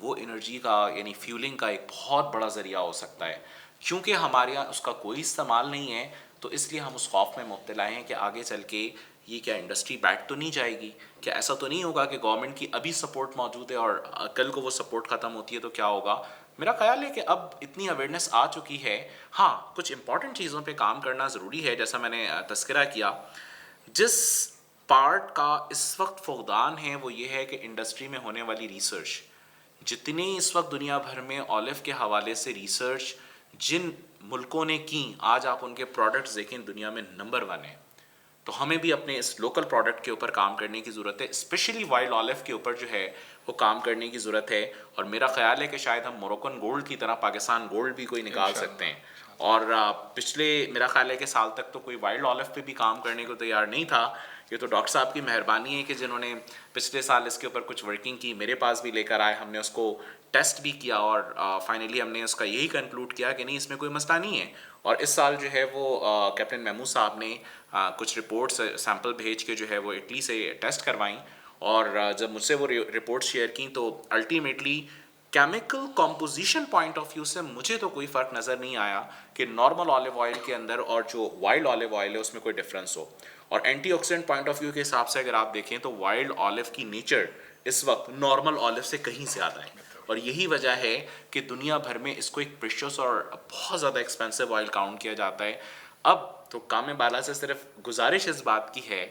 وہ انرجی کا یعنی فیولنگ کا ایک بہت بڑا ذریعہ ہو سکتا ہے. کیونکہ ہمارے یہاں اس کا کوئی استعمال نہیں ہے, تو اس لیے ہم اس خوف میں مبتلا ہیں کہ آگے چل کے یہ کیا انڈسٹری بیٹھ تو نہیں جائے گی, کیا ایسا تو نہیں ہوگا کہ گورنمنٹ کی ابھی سپورٹ موجود ہے اور کل کو وہ سپورٹ ختم ہوتی ہے تو کیا ہوگا. میرا خیال ہے کہ اب اتنی اویئرنیس آ چکی ہے. ہاں, کچھ امپورٹنٹ چیزوں پہ کام کرنا ضروری ہے, جیسا میں نے تذکرہ کیا. جس پارٹ کا اس وقت فقدان ہے وہ یہ ہے کہ انڈسٹری میں ہونے والی ریسرچ, جتنی اس وقت دنیا بھر میں اولیو کے حوالے سے ریسرچ جن ملکوں نے کی, آج آپ ان کے پروڈکٹس دیکھیں دنیا میں نمبر 1 ہے. تو ہمیں بھی اپنے اس لوکل پروڈکٹ کے اوپر کام کرنے کی ضرورت ہے, اسپیشلی وائلڈ اولیو کے اوپر جو ہے وہ کام کرنے کی ضرورت ہے. اور میرا خیال ہے کہ شاید ہم موروکن گولڈ کی طرح پاکستان گولڈ بھی کوئی نکال سکتے ہیں. اور پچھلے میرا خیال ہے کہ سال تک تو کوئی وائلڈ اولیو پہ بھی کام کرنے کو تیار نہیں تھا. یہ تو ڈاکٹر صاحب کی مہربانی ہے کہ جنہوں نے پچھلے سال اس کے اوپر کچھ ورکنگ کی, میرے پاس بھی لے کر آئے, ہم نے اس کو ٹیسٹ بھی کیا, اور فائنلی ہم نے اس کا یہی کنکلوڈ کیا کہ نہیں اس میں کوئی مسئلہ نہیں ہے. اور اس سال جو ہے وہ کیپٹن محمود صاحب نے کچھ رپورٹس سیمپل بھیج کے جو ہے وہ اٹلی سے ٹیسٹ کروائیں, اور جب مجھ سے وہ رپورٹس شیئر کیں تو ultimately chemical composition point of view سے مجھے تو کوئی فرق نظر نہیں آیا کہ نارمل اولیو آئل کے اندر اور جو وائلڈ اولیو آئل ہے اس میں کوئی ڈفرینس ہو. اور antioxidant point of view کے حساب سے اگر آپ دیکھیں تو وائلڈ اولیو کی نیچر اس وقت نارمل اولیو سے کہیں زیادہ ہے, اور یہی وجہ ہے کہ دنیا بھر میں اس کو ایک پریشیس اور بہت زیادہ ایکسپینسو آئل کاؤنٹ کیا جاتا ہے. اب تو کام بالا سے صرف گزارش اس بات کی ہے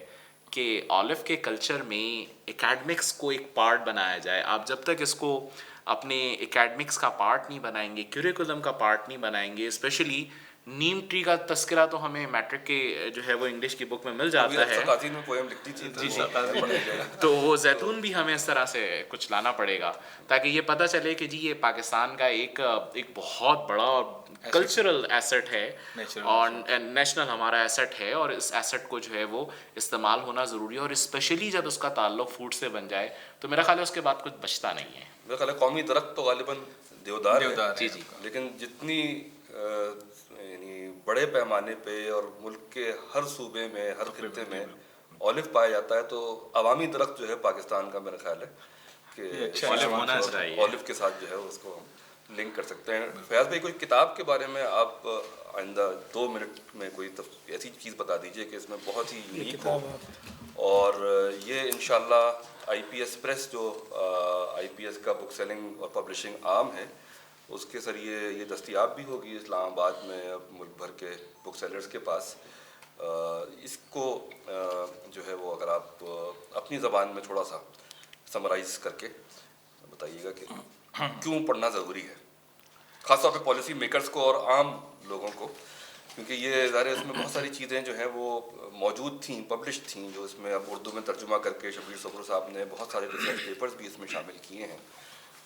کہ اولیو کے کلچر میں اکیڈمکس کو ایک پارٹ بنایا جائے. آپ جب تک اس کو اپنے اکیڈمکس کا پارٹ نہیں بنائیں گے, کیوریکولم کا پارٹ نہیں بنائیں گے, اسپیشلی نیم ٹری کا تذکرہ تو ہمیں میٹرک کے جو ہے وہ انگلش کی بک میں مل جاتا ہے, میں پویم لکھتی تھی جی جی, تو وہ زیتون بھی ہمیں اس طرح سے کچھ لانا پڑے گا تاکہ یہ پتہ چلے کہ جی یہ پاکستان کا ایک بہت بڑا کلچرل ایسٹ ہے اور نیشنل ہمارا ایسٹ ہے, اور اس ایسٹ کو جو ہے وہ استعمال ہونا ضروری ہے. اور اسپیشلی جب اس کا تعلق فوڈ سے بن جائے تو میرا خیال ہے اس کے بعد کچھ بچتا نہیں ہے. میرا خیال ہے قومی درخت تو غالباً دیودار ہے, جی جی, لیکن جتنی یعنی بڑے پیمانے پہ اور ملک کے ہر صوبے میں ہر خطے میں اولیو پایا جاتا ہے, تو عوامی درخت جو ہے پاکستان کا میرا خیال ہے کہ اولیو کے ساتھ جو ہے اس کو ہم لنک کر سکتے ہیں. فیاض بھائی, کوئی کتاب کے بارے میں آپ آئندہ 2 منٹ میں کوئی ایسی چیز بتا دیجئے کہ اس میں بہت ہی یونیک ہو, اور یہ انشاءاللہ آئی پی ایس پریس جو آئی پی ایس کا بک سیلنگ اور پبلشنگ عام ہے اس کے ذریعے یہ دستیاب بھی ہوگی اسلام آباد میں اور ملک بھر کے بک سیلرز کے پاس. اس کو جو ہے وہ اگر آپ اپنی زبان میں تھوڑا سا سمرائز کر کے بتائیے گا کہ کیوں پڑھنا ضروری ہے, خاص طور پہ پالیسی میکرز کو اور عام لوگوں کو, کیونکہ یہ ظاہر ہے اس میں بہت ساری چیزیں جو ہیں وہ موجود تھیں, پبلشڈ تھیں, جو اس میں اب اردو میں ترجمہ کر کے شبیر صبر صاحب نے بہت سارے ریسرچ پیپرز بھی اس میں شامل کیے ہیں.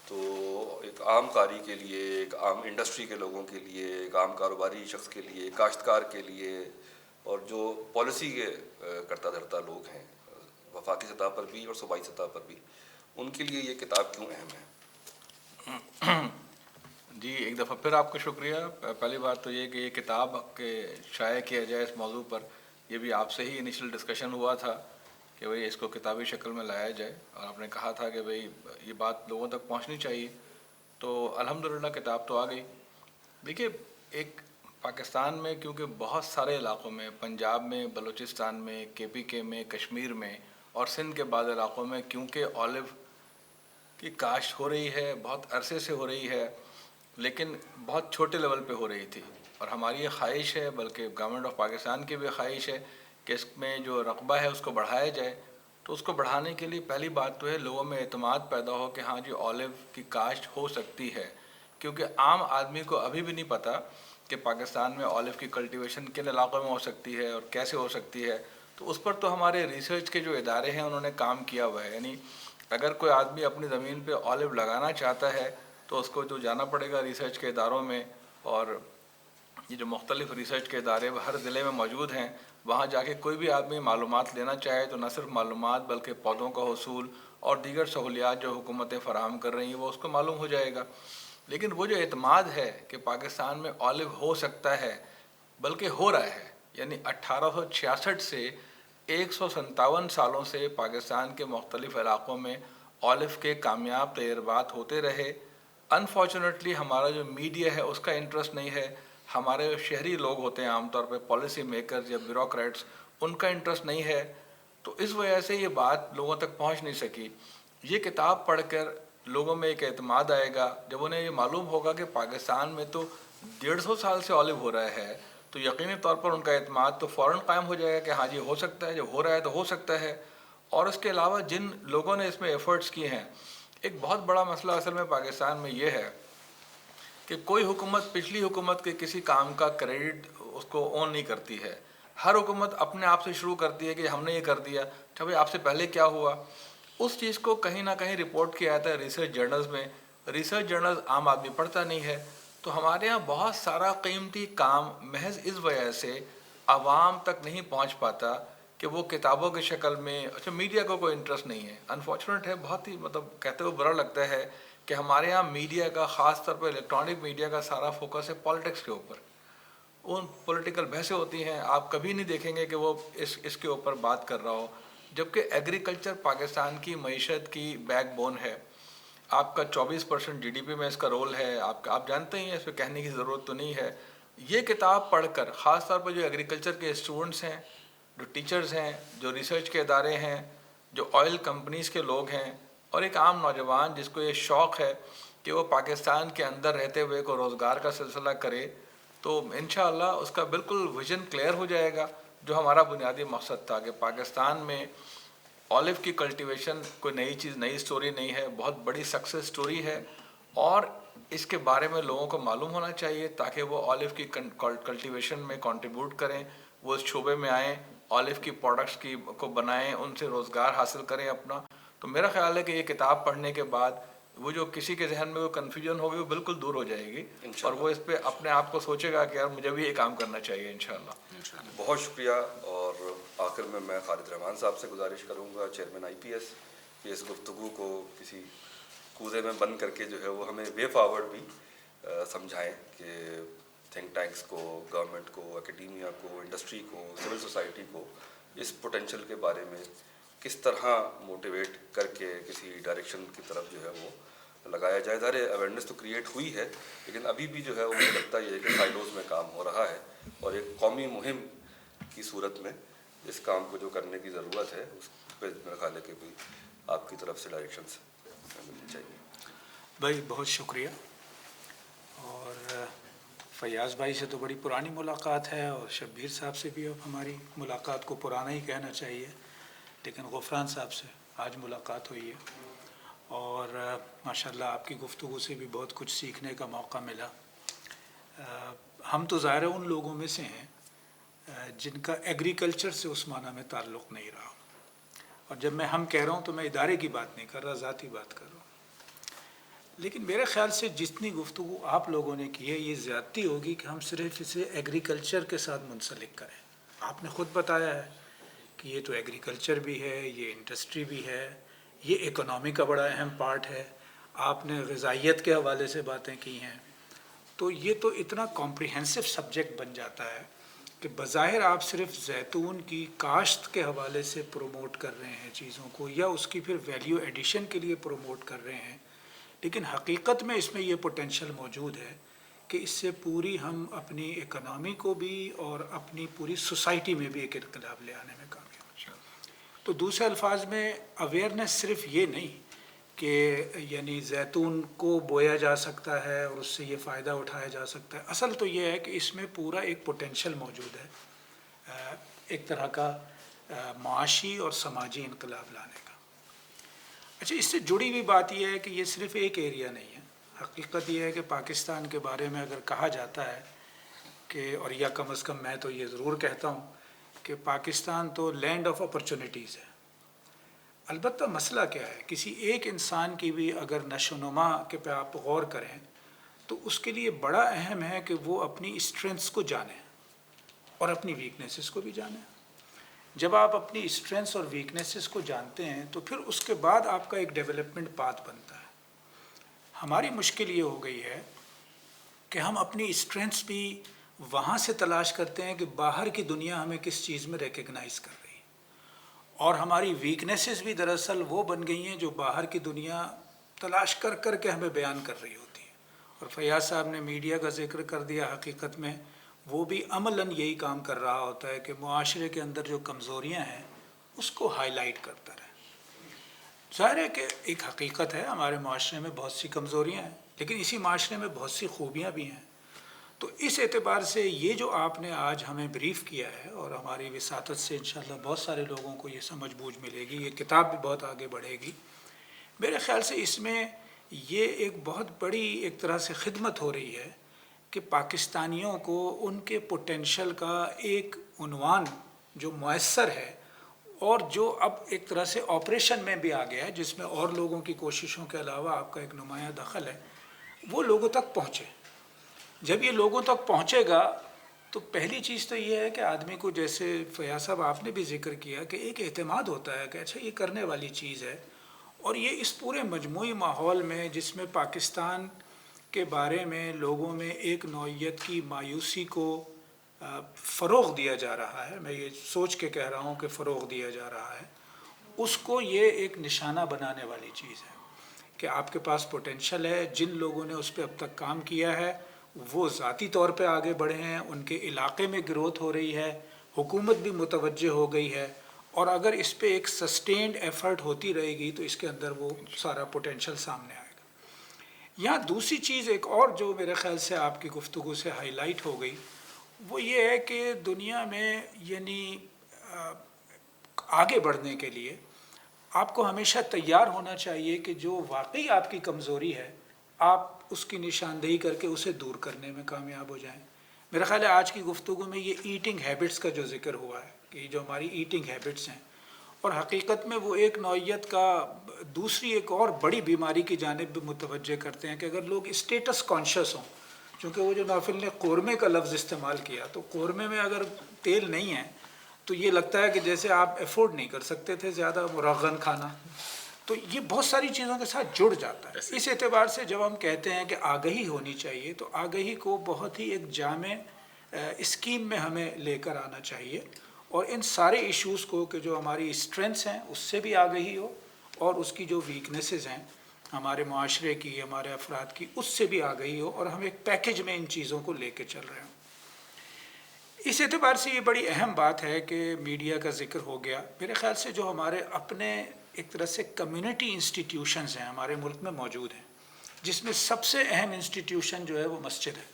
تو ایک عام قاری کے لیے, ایک عام انڈسٹری کے لوگوں کے لیے, ایک عام کاروباری شخص کے لیے, کاشتکار کے لیے, اور جو پالیسی کے کرتا دھرتا لوگ ہیں وفاقی سطح پر بھی اور صوبائی سطح پر بھی، ان کے لیے یہ کتاب کیوں اہم ہے؟ جی ایک دفعہ پھر آپ کا شکریہ. پہلی بات تو یہ کہ یہ کتاب کے شائع کیا جائے اس موضوع پر، یہ بھی آپ سے ہی انیشل ڈسکشن ہوا تھا کہ بھئی اس کو کتابی شکل میں لایا جائے، اور آپ نے کہا تھا کہ بھئی یہ بات لوگوں تک پہنچنی چاہیے. تو الحمدللہ کتاب تو آ گئی. دیکھیے ایک پاکستان میں کیونکہ بہت سارے علاقوں میں، پنجاب میں، بلوچستان میں، KPK میں، کشمیر میں اور سندھ کے بعض علاقوں میں کیونکہ اولیو کی کاشت ہو رہی ہے، بہت عرصے سے ہو رہی ہے، لیکن بہت چھوٹے لیول پہ ہو رہی تھی. اور ہماری یہ خواہش ہے، بلکہ گورنمنٹ آف پاکستان کی بھی خواہش ہے کہ اس میں جو رقبہ ہے اس کو بڑھایا جائے. تو اس کو بڑھانے کے لیے پہلی بات تو ہے لوگوں میں اعتماد پیدا ہو کہ ہاں جی اولیو کی کاشت ہو سکتی ہے. کیونکہ عام آدمی کو ابھی بھی نہیں پتہ کہ پاکستان میں اولیو کی کلٹیویشن کن علاقوں میں ہو سکتی ہے اور کیسے ہو سکتی ہے. تو اس پر تو ہمارے ریسرچ کے جو ادارے ہیں انہوں نے کام کیا ہوا ہے. یعنی اگر کوئی آدمی اپنی زمین پہ اولیو لگانا چاہتا ہے تو اس کو جو جانا پڑے گا ریسرچ کے اداروں میں، اور یہ جو مختلف ریسرچ کے ادارے ہر ضلع میں موجود ہیں، وہاں جا کے کوئی بھی آدمی معلومات لینا چاہے تو نہ صرف معلومات بلکہ پودوں کا حصول اور دیگر سہولیات جو حکومتیں فراہم کر رہی ہیں وہ اس کو معلوم ہو جائے گا. لیکن وہ جو اعتماد ہے کہ پاکستان میں اولیو ہو سکتا ہے، بلکہ ہو رہا ہے. یعنی 1866 سے 157 سالوں سے پاکستان کے مختلف علاقوں میں اولیو کے کامیاب تجربات ہوتے رہے. انفارچونیٹلی ہمارا جو میڈیا ہے اس کا انٹرسٹ نہیں ہے، ہمارے جو شہری لوگ ہوتے ہیں عام طور پہ پالیسی میکرز یا بیوروکریٹس، ان کا انٹرسٹ نہیں ہے. تو اس وجہ سے یہ بات لوگوں تک پہنچ نہیں سکی. یہ کتاب پڑھ کر لوگوں میں ایک اعتماد آئے گا. جب انہیں یہ معلوم ہوگا کہ پاکستان میں تو 150 سال سے اولیو ہو رہا ہے تو یقینی طور پر ان کا اعتماد تو فوراً قائم ہو جائے گا کہ ہاں جی ہو سکتا ہے، جب ہو رہا ہے تو ہو سکتا ہے. اور اس کے علاوہ جن لوگوں نے اس میں ایفرٹس کیے ہیں، ایک بہت بڑا مسئلہ اصل میں پاکستان میں یہ ہے کہ کوئی حکومت پچھلی حکومت کے کسی کام کا کریڈٹ اس کو اون نہیں کرتی ہے. ہر حکومت اپنے آپ سے شروع کرتی ہے کہ ہم نے یہ کر دیا، اچھا بھائی آپ سے پہلے کیا ہوا. اس چیز کو کہیں نہ کہیں رپورٹ کیا جاتا ہے ریسرچ جرنلز میں. ریسرچ جرنلز عام آدمی پڑھتا نہیں ہے. تو ہمارے ہاں بہت سارا قیمتی کام محض اس وجہ سے عوام تک نہیں پہنچ پاتا کہ وہ کتابوں کی شکل میں، اچھا میڈیا کو کوئی انٹرسٹ نہیں ہے. انفارچونیٹ ہے، بہت ہی کہتے ہوئے برا لگتا ہے کہ ہمارے ہاں میڈیا کا، خاص طور پر الیکٹرانک میڈیا کا سارا فوکس ہے پالیٹکس کے اوپر. ان پولیٹیکل بحثیں ہوتی ہیں، آپ کبھی نہیں دیکھیں گے کہ وہ اس کے اوپر بات کر رہا ہو. جبکہ ایگریکلچر پاکستان کی معیشت کی بیک بون ہے. آپ کا 24% GDP میں اس کا رول ہے. آپ جانتے ہی ہیں، اس پہ کہنے کی ضرورت تو نہیں ہے. یہ کتاب پڑھ کر خاص طور پر جو ایگریکلچر کے اسٹوڈنٹس ہیں، جو ٹیچرز ہیں، جو ریسرچ کے ادارے ہیں، جو آئل کمپنیز کے لوگ ہیں، اور ایک عام نوجوان جس کو یہ شوق ہے کہ وہ پاکستان کے اندر رہتے ہوئے کو روزگار کا سلسلہ کرے، تو انشاءاللہ اس کا بالکل ویژن کلیئر ہو جائے گا. جو ہمارا بنیادی مقصد تھا کہ پاکستان میں اولیو کی کلٹیویشن کوئی نئی چیز، نئی سٹوری نہیں ہے، بہت بڑی سکسیس سٹوری ہے. اور اس کے بارے میں لوگوں کو معلوم ہونا چاہیے تاکہ وہ اولیو کی کلٹیویشن میں کنٹریبیوٹ کریں، وہ اس شعبے میں آئیں، اولیو کی پروڈکٹس کو بنائیں، ان سے روزگار حاصل کریں اپنا. تو میرا خیال ہے کہ یہ کتاب پڑھنے کے بعد وہ جو کسی کے ذہن میں وہ کنفیوژن ہوگی وہ بالکل دور ہو جائے گی، اور وہ اس پہ اپنے آپ کو سوچے گا کہ یار مجھے بھی یہ کام کرنا چاہیے انشاءاللہ. بہت شکریہ. اور آخر میں خالد رحمان صاحب سے گزارش کروں گا، چیئرمین IPS، کہ اس گفتگو کو کسی کوزے میں بند کر کے جو ہے وہ ہمیں وے فارورڈ بھی سمجھائیں کہ تھنک ٹینکس کو، گورنمنٹ کو، اکیڈیمیا کو، انڈسٹری کو، سول سوسائٹی کو اس پوٹینشیل کے بارے میں کس طرح موٹیویٹ کر کے کسی ڈائریکشن کی طرف جو ہے وہ لگایا جائے. ظاہر اویئرنیس تو کریٹ ہوئی ہے، لیکن ابھی بھی جو ہے وہ مجھے لگتا یہ ہے کہ سائلوز میں کام ہو رہا ہے، اور ایک قومی مہم کی صورت میں اس کام کو جو کرنے کی ضرورت ہے اس پہ میرا خیال ہے کہ بھی آپ کی طرف سے ڈائریکشنس ملنی چاہیے. بھائی بہت شکریہ. اور فیاض بھائی سے تو بڑی پرانی ملاقات ہے، اور شبیر صاحب سے بھی اب ہماری ملاقات کو پرانا ہی کہنا چاہیے، لیکن غفران صاحب سے آج ملاقات ہوئی ہے، اور ماشاءاللہ آپ کی گفتگو سے بھی بہت کچھ سیکھنے کا موقع ملا. ہم تو ظاہر ان لوگوں میں سے ہیں جن کا ایگریکلچر سے اس معنی میں تعلق نہیں رہا، اور جب میں ہم کہہ رہا ہوں تو میں ادارے کی بات نہیں کر رہا، ذاتی بات کر رہا ہوں. لیکن میرے خیال سے جتنی گفتگو آپ لوگوں نے کی ہے یہ زیادتی ہوگی کہ ہم صرف اسے ایگریکلچر کے ساتھ منسلک کریں. آپ نے خود بتایا ہے کہ یہ تو ایگریکلچر بھی ہے، یہ انڈسٹری بھی ہے، یہ اکنامی کا بڑا اہم پارٹ ہے. آپ نے غذائیت کے حوالے سے باتیں کی ہیں. تو یہ تو اتنا کمپریہنسو سبجیکٹ بن جاتا ہے کہ بظاہر آپ صرف زیتون کی کاشت کے حوالے سے پروموٹ کر رہے ہیں چیزوں کو، یا اس کی پھر ویلیو ایڈیشن کے لیے پروموٹ کر رہے ہیں، لیکن حقیقت میں اس میں یہ پوٹینشیل موجود ہے کہ اس سے پوری ہم اپنی اکنامی کو بھی اور اپنی پوری سوسائٹی میں بھی ایک انقلاب لے آنے میں کامیاب. تو دوسرے الفاظ میں اویئرنیس صرف یہ نہیں کہ یعنی زیتون کو بویا جا سکتا ہے اور اس سے یہ فائدہ اٹھایا جا سکتا ہے. اصل تو یہ ہے کہ اس میں پورا ایک پوٹینشیل موجود ہے ایک طرح کا معاشی اور سماجی انقلاب لانے کا. اچھا، اس سے جڑی ہوئی بات یہ ہے کہ یہ صرف ایک ایریا نہیں ہے. حقیقت یہ ہے کہ پاکستان کے بارے میں اگر کہا جاتا ہے کہ، اور یا کم از کم میں تو یہ ضرور کہتا ہوں کہ پاکستان تو لینڈ آف اپرچونیٹیز ہے. البتہ مسئلہ کیا ہے، کسی ایک انسان کی بھی اگر نشو و نما کے پہ آپ غور کریں تو اس کے لیے بڑا اہم ہے کہ وہ اپنی اسٹرینتھس کو جانیں اور اپنی ویکنیسز کو بھی جانیں. جب آپ اپنی اسٹرینتھس اور ویکنیسز کو جانتے ہیں تو پھر اس کے بعد آپ کا ایک ڈیولپمنٹ پاتھ بنتا ہے. ہماری مشکل یہ ہو گئی ہے کہ ہم اپنی اسٹرینتھس بھی وہاں سے تلاش کرتے ہیں کہ باہر کی دنیا ہمیں کس چیز میں ریکگنائز کر رہی ہے، اور ہماری ویکنیسز بھی دراصل وہ بن گئی ہیں جو باہر کی دنیا تلاش کر کر کے ہمیں بیان کر رہی ہوتی ہے. اور فیاض صاحب نے میڈیا کا ذکر کر دیا. حقیقت میں وہ بھی عملاً یہی کام کر رہا ہوتا ہے کہ معاشرے کے اندر جو کمزوریاں ہیں اس کو ہائی لائٹ کرتا رہے. ظاہر ہے کہ ایک حقیقت ہے، ہمارے معاشرے میں بہت سی کمزوریاں ہیں، لیکن اسی معاشرے میں بہت سی خوبیاں بھی ہیں. تو اس اعتبار سے یہ جو آپ نے آج ہمیں بریف کیا ہے، اور ہماری وساطت سے انشاءاللہ بہت سارے لوگوں کو یہ سمجھ بوجھ ملے گی، یہ کتاب بھی بہت آگے بڑھے گی. میرے خیال سے اس میں یہ ایک بہت بڑی ایک طرح سے خدمت ہو رہی ہے کہ پاکستانیوں کو ان کے پوٹینشل کا ایک عنوان جو میسر ہے، اور جو اب ایک طرح سے آپریشن میں بھی آ گیا ہے، جس میں اور لوگوں کی کوششوں کے علاوہ آپ کا ایک نمایاں دخل ہے، وہ لوگوں تک پہنچے. جب یہ لوگوں تک پہنچے گا تو پہلی چیز تو یہ ہے کہ آدمی کو، جیسے فیاض صاحب آپ نے بھی ذکر کیا، کہ ایک اعتماد ہوتا ہے کہ اچھا یہ کرنے والی چیز ہے. اور یہ اس پورے مجموعی ماحول میں جس میں پاکستان کے بارے میں لوگوں میں ایک نوعیت کی مایوسی کو فروغ دیا جا رہا ہے، میں یہ سوچ کے کہہ رہا ہوں کہ فروغ دیا جا رہا ہے، اس کو یہ ایک نشانہ بنانے والی چیز ہے کہ آپ کے پاس پوٹینشل ہے. جن لوگوں نے اس پہ اب تک کام کیا ہے وہ ذاتی طور پہ آگے بڑھے ہیں، ان کے علاقے میں گروتھ ہو رہی ہے، حکومت بھی متوجہ ہو گئی ہے، اور اگر اس پہ ایک سسٹینڈ ایفرٹ ہوتی رہے گی تو اس کے اندر وہ سارا پوٹینشل سامنے آئے گا. یہاں دوسری چیز ایک اور جو میرے خیال سے آپ کی گفتگو سے ہائی لائٹ ہو گئی، وہ یہ ہے کہ دنیا میں یعنی آگے بڑھنے کے لیے آپ کو ہمیشہ تیار ہونا چاہیے کہ جو واقعی آپ کی کمزوری ہے آپ اس کی نشاندہی کر کے اسے دور کرنے میں کامیاب ہو جائیں. میرا خیال ہے آج کی گفتگو میں یہ ایٹنگ ہیبٹس کا جو ذکر ہوا ہے کہ جو ہماری ایٹنگ ہیبٹس ہیں، اور حقیقت میں وہ ایک نوعیت کا دوسری ایک اور بڑی بیماری کی جانب بھی متوجہ کرتے ہیں کہ اگر لوگ اسٹیٹس کانشیس ہوں، چونکہ وہ جو نافل نے قورمے کا لفظ استعمال کیا، تو قورمے میں اگر تیل نہیں ہے تو یہ لگتا ہے کہ جیسے آپ افورڈ نہیں کر سکتے تھے زیادہ مرغن کھانا. تو یہ بہت ساری چیزوں کے ساتھ جڑ جاتا ہے. اس اعتبار سے جب ہم کہتے ہیں کہ آگہی ہونی چاہیے، تو آگہی کو بہت ہی ایک جامع اسکیم میں ہمیں لے کر آنا چاہیے، اور ان سارے ایشوز کو کہ جو ہماری اسٹرینتھس ہیں اس سے بھی آگہی ہو، اور اس کی جو ویکنیسز ہیں ہمارے معاشرے کی، ہمارے افراد کی، اس سے بھی آگہی ہو، اور ہم ایک پیکج میں ان چیزوں کو لے کے چل رہے ہوں. اس اعتبار سے یہ بڑی اہم بات ہے کہ میڈیا کا ذکر ہو گیا. میرے خیال سے جو ہمارے اپنے ایک طرح سے کمیونٹی انسٹیٹیوشنز ہیں ہمارے ملک میں موجود ہیں، جس میں سب سے اہم انسٹیٹیوشن جو ہے وہ مسجد ہے.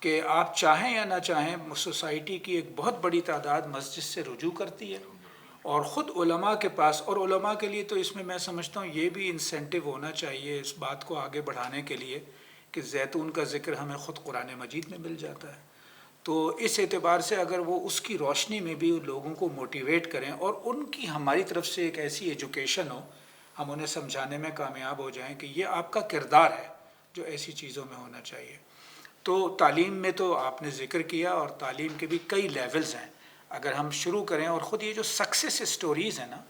کہ آپ چاہیں یا نہ چاہیں، سوسائٹی کی ایک بہت بڑی تعداد مسجد سے رجوع کرتی ہے، اور خود علماء کے پاس، اور علماء کے لیے تو اس میں سمجھتا ہوں یہ بھی انسینٹو ہونا چاہیے اس بات کو آگے بڑھانے کے لیے کہ زیتون کا ذکر ہمیں خود قرآن مجید میں مل جاتا ہے. تو اس اعتبار سے اگر وہ اس کی روشنی میں بھی لوگوں کو موٹیویٹ کریں، اور ان کی ہماری طرف سے ایک ایسی ایجوکیشن ہو، ہم انہیں سمجھانے میں کامیاب ہو جائیں کہ یہ آپ کا کردار ہے جو ایسی چیزوں میں ہونا چاہیے. تو تعلیم میں تو آپ نے ذکر کیا، اور تعلیم کے بھی کئی لیولز ہیں. اگر ہم شروع کریں اور خود یہ جو سکسیس اسٹوریز ہیں نا،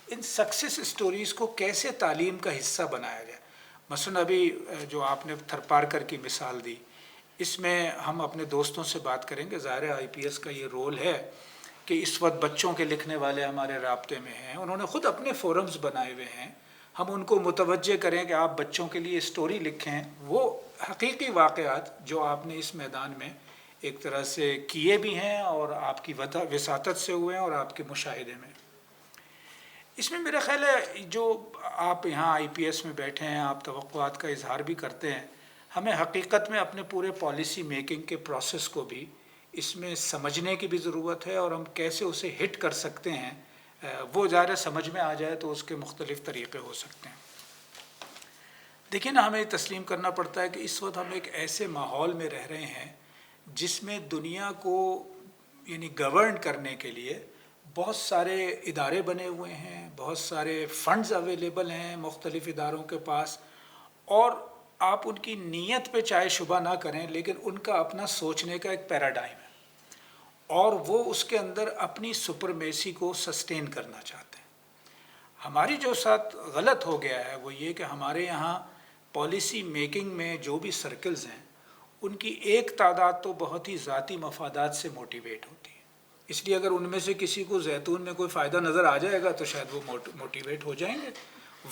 ان سکسیس اسٹوریز کو کیسے تعلیم کا حصہ بنایا جائے. مثلاً ابھی جو آپ نے تھرپارکر کی مثال دی، اس میں ہم اپنے دوستوں سے بات کریں گے. ظاہر ہے IPS کا یہ رول ہے کہ اس وقت بچوں کے لکھنے والے ہمارے رابطے میں ہیں، انہوں نے خود اپنے فورمز بنائے ہوئے ہیں. ہم ان کو متوجہ کریں کہ آپ بچوں کے لیے اسٹوری لکھیں، وہ حقیقی واقعات جو آپ نے اس میدان میں ایک طرح سے کیے بھی ہیں اور آپ کی وساطت سے ہوئے ہیں اور آپ کے مشاہدے میں. اس میں میرا خیال ہے جو آپ یہاں IPS میں بیٹھے ہیں، آپ توقعات کا اظہار بھی کرتے ہیں، ہمیں حقیقت میں اپنے پورے پالیسی میکنگ کے پروسیس کو بھی اس میں سمجھنے کی بھی ضرورت ہے، اور ہم کیسے اسے ہٹ کر سکتے ہیں وہ ظاہر سمجھ میں آ جائے تو اس کے مختلف طریقے ہو سکتے ہیں. دیکھیں نا، ہمیں تسلیم کرنا پڑتا ہے کہ اس وقت ہم ایک ایسے ماحول میں رہ رہے ہیں جس میں دنیا کو یعنی گورن کرنے کے لیے بہت سارے ادارے بنے ہوئے ہیں، بہت سارے فنڈز اویلیبل ہیں مختلف اداروں کے پاس، اور آپ ان کی نیت پہ چاہے شبہ نہ کریں، لیکن ان کا اپنا سوچنے کا ایک پیراڈائم ہے، اور وہ اس کے اندر اپنی سپرمیسی کو سسٹین کرنا چاہتے ہیں. ہماری جو ساتھ غلط ہو گیا ہے وہ یہ کہ ہمارے یہاں پالیسی میکنگ میں جو بھی سرکلز ہیں، ان کی ایک تعداد تو بہت ہی ذاتی مفادات سے موٹیویٹ ہوتی ہے. اس لیے اگر ان میں سے کسی کو زیتون میں کوئی فائدہ نظر آ جائے گا تو شاید وہ موٹیویٹ ہو جائیں گے،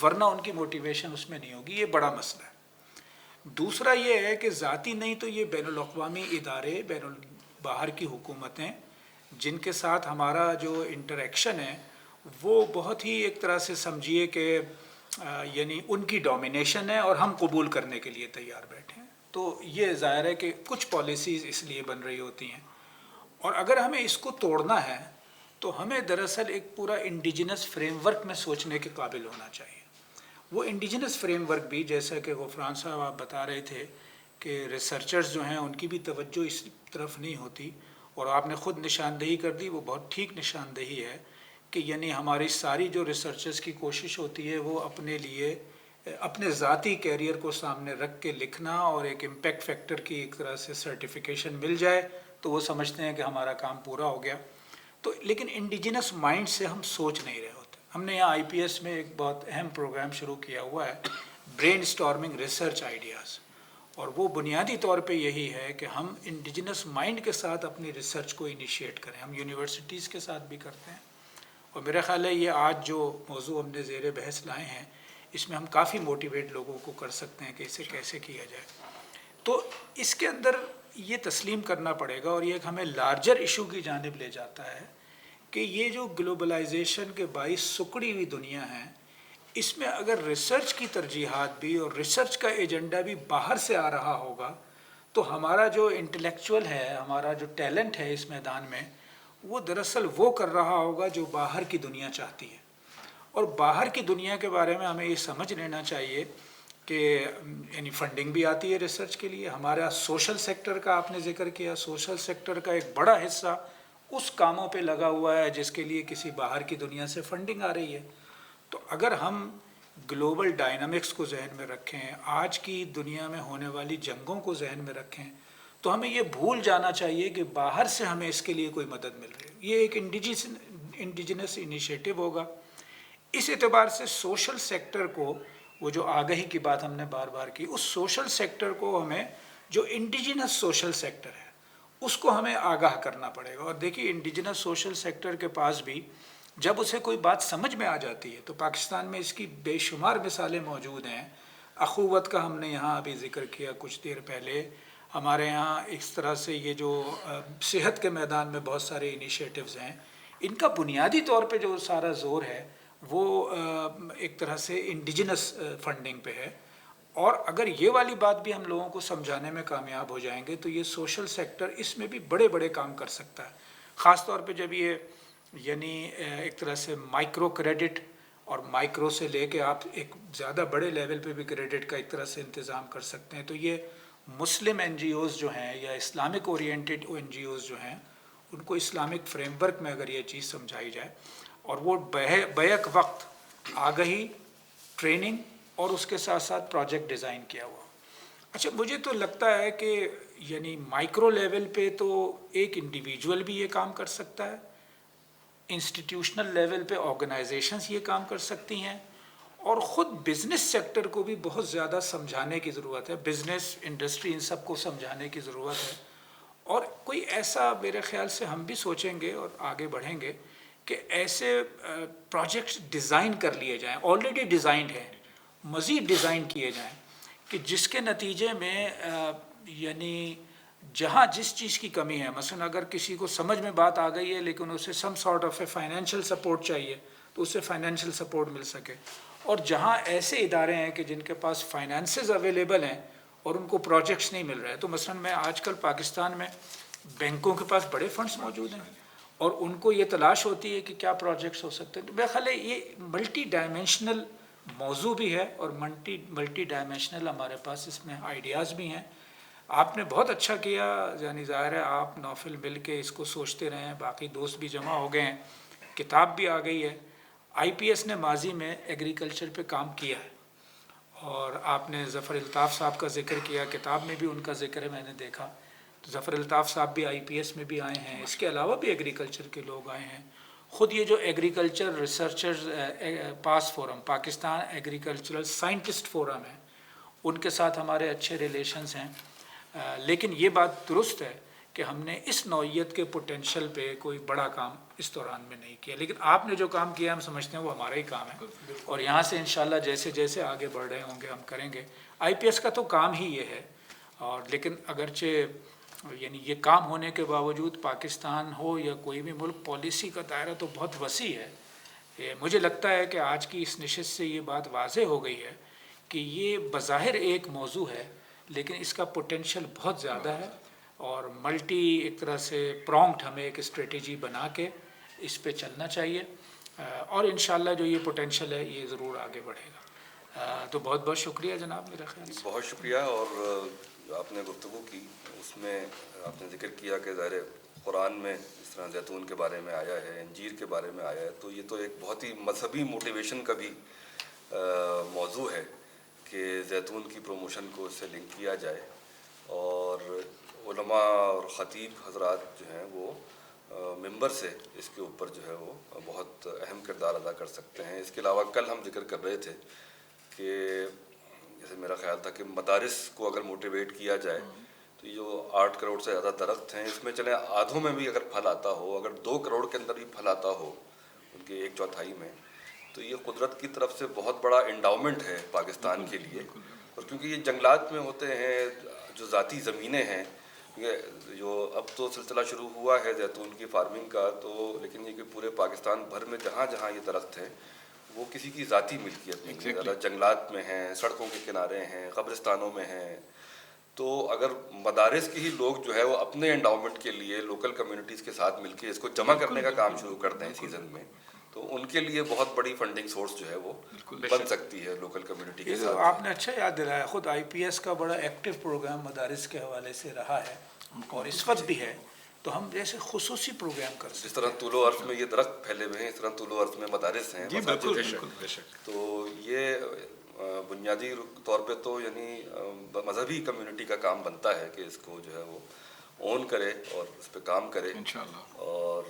ورنہ ان کی موٹیویشن اس میں نہیں ہوگی. یہ بڑا مسئلہ ہے. دوسرا یہ ہے کہ ذاتی نہیں تو یہ بین الاقوامی ادارے، باہر کی حکومتیں جن کے ساتھ ہمارا جو انٹریکشن ہے وہ بہت ہی ایک طرح سے سمجھیے کہ یعنی ان کی ڈومینیشن ہے اور ہم قبول کرنے کے لیے تیار بیٹھے ہیں. تو یہ ظاہر ہے کہ کچھ پالیسیز اس لیے بن رہی ہوتی ہیں، اور اگر ہمیں اس کو توڑنا ہے تو ہمیں دراصل ایک پورا انڈیجنس فریم ورک میں سوچنے کے قابل ہونا چاہیے. وہ انڈیجنس فریم ورک بھی، جیسا کہ غفران صاحب آپ بتا رہے تھے کہ ریسرچرز جو ہیں ان کی بھی توجہ اس طرف نہیں ہوتی، اور آپ نے خود نشاندہی کر دی، وہ بہت ٹھیک نشاندہی ہے کہ یعنی ہماری ساری جو ریسرچرز کی کوشش ہوتی ہے وہ اپنے لیے اپنے ذاتی کیریئر کو سامنے رکھ کے لکھنا، اور ایک امپیکٹ فیکٹر کی ایک طرح سے سرٹیفیکیشن مل جائے تو وہ سمجھتے ہیں کہ ہمارا کام پورا ہو گیا. تو لیکن انڈیجنس مائنڈ سے ہم سوچ نہیں رہے ہوتے. ہم نے یہاں IPS میں ایک بہت اہم پروگرام شروع کیا ہوا ہے، برین اسٹارمنگ ریسرچ آئیڈیاز، اور وہ بنیادی طور پہ یہی ہے کہ ہم انڈیجنس مائنڈ کے ساتھ اپنی ریسرچ کو انیشیٹ کریں. ہم یونیورسٹیز کے ساتھ بھی کرتے ہیں، اور میرا خیال ہے یہ آج جو موضوع ہم نے زیر بحث لائے ہیں اس میں ہم کافی موٹیویٹ لوگوں کو کر سکتے ہیں کہ اسے کیسے کیا جائے. تو اس کے اندر یہ تسلیم کرنا پڑے گا، اور یہ ایک ہمیں لارجر ایشو کی جانب لے جاتا ہے کہ یہ جو گلوبلائزیشن کے باعث سکڑی ہوئی دنیا ہے، اس میں اگر ریسرچ کی ترجیحات بھی اور ریسرچ کا ایجنڈا بھی باہر سے آ رہا ہوگا تو ہمارا جو انٹلیکچوئل ہے، ہمارا جو ٹیلنٹ ہے اس میدان میں، وہ دراصل وہ کر رہا ہوگا جو باہر کی دنیا چاہتی ہے. اور باہر کی دنیا کے بارے میں ہمیں یہ سمجھ لینا چاہیے کہ یعنی فنڈنگ بھی آتی ہے ریسرچ کے لیے. ہمارا سوشل سیکٹر کا آپ نے ذکر کیا، سوشل سیکٹر کا ایک بڑا حصہ اس کاموں پہ لگا ہوا ہے جس کے لیے کسی باہر کی دنیا سے فنڈنگ آ رہی ہے. تو اگر ہم گلوبل ڈائنامکس کو ذہن میں رکھیں، آج کی دنیا میں ہونے والی جنگوں کو ذہن میں رکھیں، تو ہمیں یہ بھول جانا چاہیے کہ باہر سے ہمیں اس کے لیے کوئی مدد مل رہی ہے. یہ ایک انڈیجنس انیشیٹو ہوگا. اس اعتبار سے سوشل سیکٹر کو، وہ جو آگہی کی بات ہم نے بار بار کی، اس سوشل سیکٹر کو ہمیں، جو انڈیجنس سوشل سیکٹر ہے اس کو ہمیں آگاہ کرنا پڑے گا. اور دیکھیے انڈیجنس سوشل سیکٹر کے پاس بھی جب اسے کوئی بات سمجھ میں آ جاتی ہے تو پاکستان میں اس کی بے شمار مثالیں موجود ہیں. اخوت کا ہم نے یہاں ابھی ذکر کیا کچھ دیر پہلے. ہمارے یہاں اس طرح سے یہ جو صحت کے میدان میں بہت سارے انیشیٹوز ہیں، ان کا بنیادی طور پہ جو سارا زور ہے وہ ایک طرح سے انڈیجنس فنڈنگ پہ ہے. اور اگر یہ والی بات بھی ہم لوگوں کو سمجھانے میں کامیاب ہو جائیں گے تو یہ سوشل سیکٹر اس میں بھی بڑے بڑے کام کر سکتا ہے. خاص طور پہ جب یہ یعنی ایک طرح سے مائکرو کریڈٹ، اور مائکرو سے لے کے آپ ایک زیادہ بڑے لیول پہ بھی کریڈٹ کا ایک طرح سے انتظام کر سکتے ہیں. تو یہ مسلم NGOs جو ہیں یا اسلامک اورینٹڈ NGOs جو ہیں، ان کو اسلامک فریم ورک میں اگر یہ چیز سمجھائی جائے اور وہ بیک وقت آگہی، ٹریننگ اور اس کے ساتھ ساتھ پروجیکٹ ڈیزائن کیا ہوا. اچھا، مجھے تو لگتا ہے کہ یعنی مائکرو لیول پہ تو ایک انڈیویجول بھی یہ کام کر سکتا ہے، انسٹیٹیوشنل لیول پہ آرگنائزیشنز یہ کام کر سکتی ہیں، اور خود بزنس سیکٹر کو بھی بہت زیادہ سمجھانے کی ضرورت ہے، بزنس انڈسٹری ان سب کو سمجھانے کی ضرورت ہے. اور کوئی ایسا میرے خیال سے ہم بھی سوچیں گے اور آگے بڑھیں گے کہ ایسے پروجیکٹس ڈیزائن کر لیے جائیں، آلریڈی ڈیزائنڈ ہیں، مزید ڈیزائن کیے جائیں، کہ جس کے نتیجے میں یعنی جہاں جس چیز کی کمی ہے، مثلا اگر کسی کو سمجھ میں بات آ گئی ہے لیکن اسے some sort of a financial support چاہیے تو اسے فائنینشیل سپورٹ مل سکے. اور جہاں ایسے ادارے ہیں کہ جن کے پاس فائنانسز اویلیبل ہیں اور ان کو پروجیکٹس نہیں مل رہے، تو مثلا میں آج کل پاکستان میں بینکوں کے پاس بڑے فنڈز موجود ہیں اور ان کو یہ تلاش ہوتی ہے کہ کیا پروجیکٹس ہو سکتے ہیں. تو میرا خیال ہے یہ ملٹی ڈائمینشنل موضوع بھی ہے اور ملٹی ڈائمینشنل ہمارے پاس اس میں آئیڈیاز بھی ہیں. آپ نے بہت اچھا کیا، یعنی ظاہر ہے آپ نوفل مل کے اس کو سوچتے رہے ہیں، باقی دوست بھی جمع ہو گئے ہیں، کتاب بھی آ گئی ہے. آئی پی ایس نے ماضی میں ایگریکلچر پہ کام کیا ہے، اور آپ نے ظفر الطاف صاحب کا ذکر کیا، کتاب میں بھی ان کا ذکر ہے، میں نے دیکھا. تو ظفر الطاف صاحب بھی آئی پی ایس میں بھی آئے ہیں، اس کے علاوہ بھی ایگریکلچر کے لوگ آئے ہیں. خود یہ جو ایگریکلچر ریسرچرز پاس forum, Pakistan agricultural scientist forum ہے، ان کے ساتھ ہمارے اچھے ریلیشنز ہیں. لیکن یہ بات درست ہے کہ ہم نے اس نوعیت کے پوٹینشیل پہ کوئی بڑا کام اس دوران میں نہیں کیا، لیکن آپ نے جو کام کیا ہم سمجھتے ہیں وہ ہمارا ہی کام ہے، اور یہاں سے انشاءاللہ جیسے جیسے آگے بڑھ رہے ہوں گے ہم کریں گے. آئی پی ایس کا تو کام ہی یہ ہے، اور لیکن اگرچہ یعنی یہ کام ہونے کے باوجود پاکستان ہو یا کوئی بھی ملک، پالیسی کا دائرہ تو بہت وسیع ہے. مجھے لگتا ہے کہ آج کی اس نشست سے یہ بات واضح ہو گئی ہے کہ یہ بظاہر ایک موضوع ہے لیکن اس کا پوٹینشیل بہت زیادہ ہے، اور ملٹی ایک طرح سے پرونگڈ ہمیں ایک اسٹریٹجی بنا کے اس پہ چلنا چاہیے، اور انشاءاللہ جو یہ پوٹینشیل ہے یہ ضرور آگے بڑھے گا. تو بہت بہت شکریہ جناب. میرا خیال سے بہت شکریہ. اور آپ نے گفتگو کی، اس میں آپ نے ذکر کیا کہ ظاہر قرآن میں اس طرح زیتون کے بارے میں آیا ہے، انجیر کے بارے میں آیا ہے، تو یہ تو ایک بہت ہی مذہبی موٹیویشن کا بھی موضوع ہے کہ زیتون کی پروموشن کو اس سے لنک کیا جائے. اور علماء اور خطیب حضرات جو ہیں وہ ممبر سے اس کے اوپر جو ہے وہ بہت اہم کردار ادا کر سکتے ہیں. اس کے علاوہ کل ہم ذکر کر رہے تھے کہ جیسے میرا خیال تھا کہ مدارس کو اگر موٹیویٹ کیا جائے تو یہ جو 8 کروڑ سے زیادہ درخت ہیں، اس میں چلیں آدھوں میں بھی اگر پھل آتا ہو، اگر 2 کروڑ کے اندر بھی پھل آتا ہو ان کے 1/4 میں، تو یہ قدرت کی طرف سے بہت بڑا انڈاؤمنٹ ہے پاکستان کے لیے. اور کیونکہ یہ جنگلات میں ہوتے ہیں، جو ذاتی زمینیں ہیں، جو اب تو سلسلہ شروع ہوا ہے زیتون کی فارمنگ کا، تو لیکن یہ کہ پورے پاکستان بھر میں جہاں جہاں یہ درخت ہیں وہ کسی کی ذاتی ملکیت نہیں ہے، زیادہ جنگلات میں ہیں، سڑکوں کے کنارے ہیں، قبرستانوں میں ہیں. تو اگر مدارس کے ہی لوگ جو ہے وہ اپنے انڈاؤمنٹ کے لیے لوکل کمیونٹیز کے ساتھ مل کے اس کو جمع کرنے کا کام شروع کر دیں سیزن میں، تو ان کے لیے بہت بڑی فنڈنگ سورس جو ہے وہ بن سکتی ہے لوکل کمیونٹی کے ساتھ. آپ نے اچھا یاد دلایا، خود آئی پی ایس کا بڑا ایکٹیو پروگرام مدارس کے حوالے سے رہا ہے اور اس وقت بھی ہے. تو ہم جیسے خصوصی پروگرام کر سکتے جس طرح طول و عرض میں یہ درخت پھیلے ہوئے ہیں، اس طرح طول و عرض میں مدارس ہیں. تو یہ بنیادی طور پہ تو یعنی مذہبی کمیونٹی کا کام بنتا ہے کہ اس کو جو ہے وہ اون کرے اور اس پہ کام کرے انشاءاللہ. اور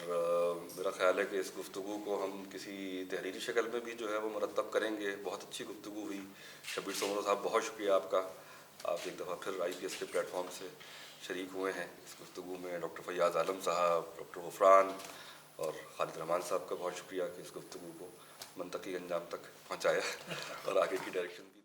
میرا خیال ہے کہ اس گفتگو کو ہم کسی تحریری شکل میں بھی جو ہے وہ مرتب کریں گے. بہت اچھی گفتگو ہوئی. شبیر سومرو صاحب بہت شکریہ آپ کا، آپ ایک دفعہ پھر آئی پی ایس کے پلیٹ فارم سے شریک ہوئے ہیں اس گفتگو میں. ڈاکٹر فیاض عالم صاحب، ڈاکٹر غفران اور خالد رحمان صاحب کا بہت شکریہ کہ اس گفتگو کو منطقی انجام تک پہنچایا اور آگے کی ڈائریکشن بھی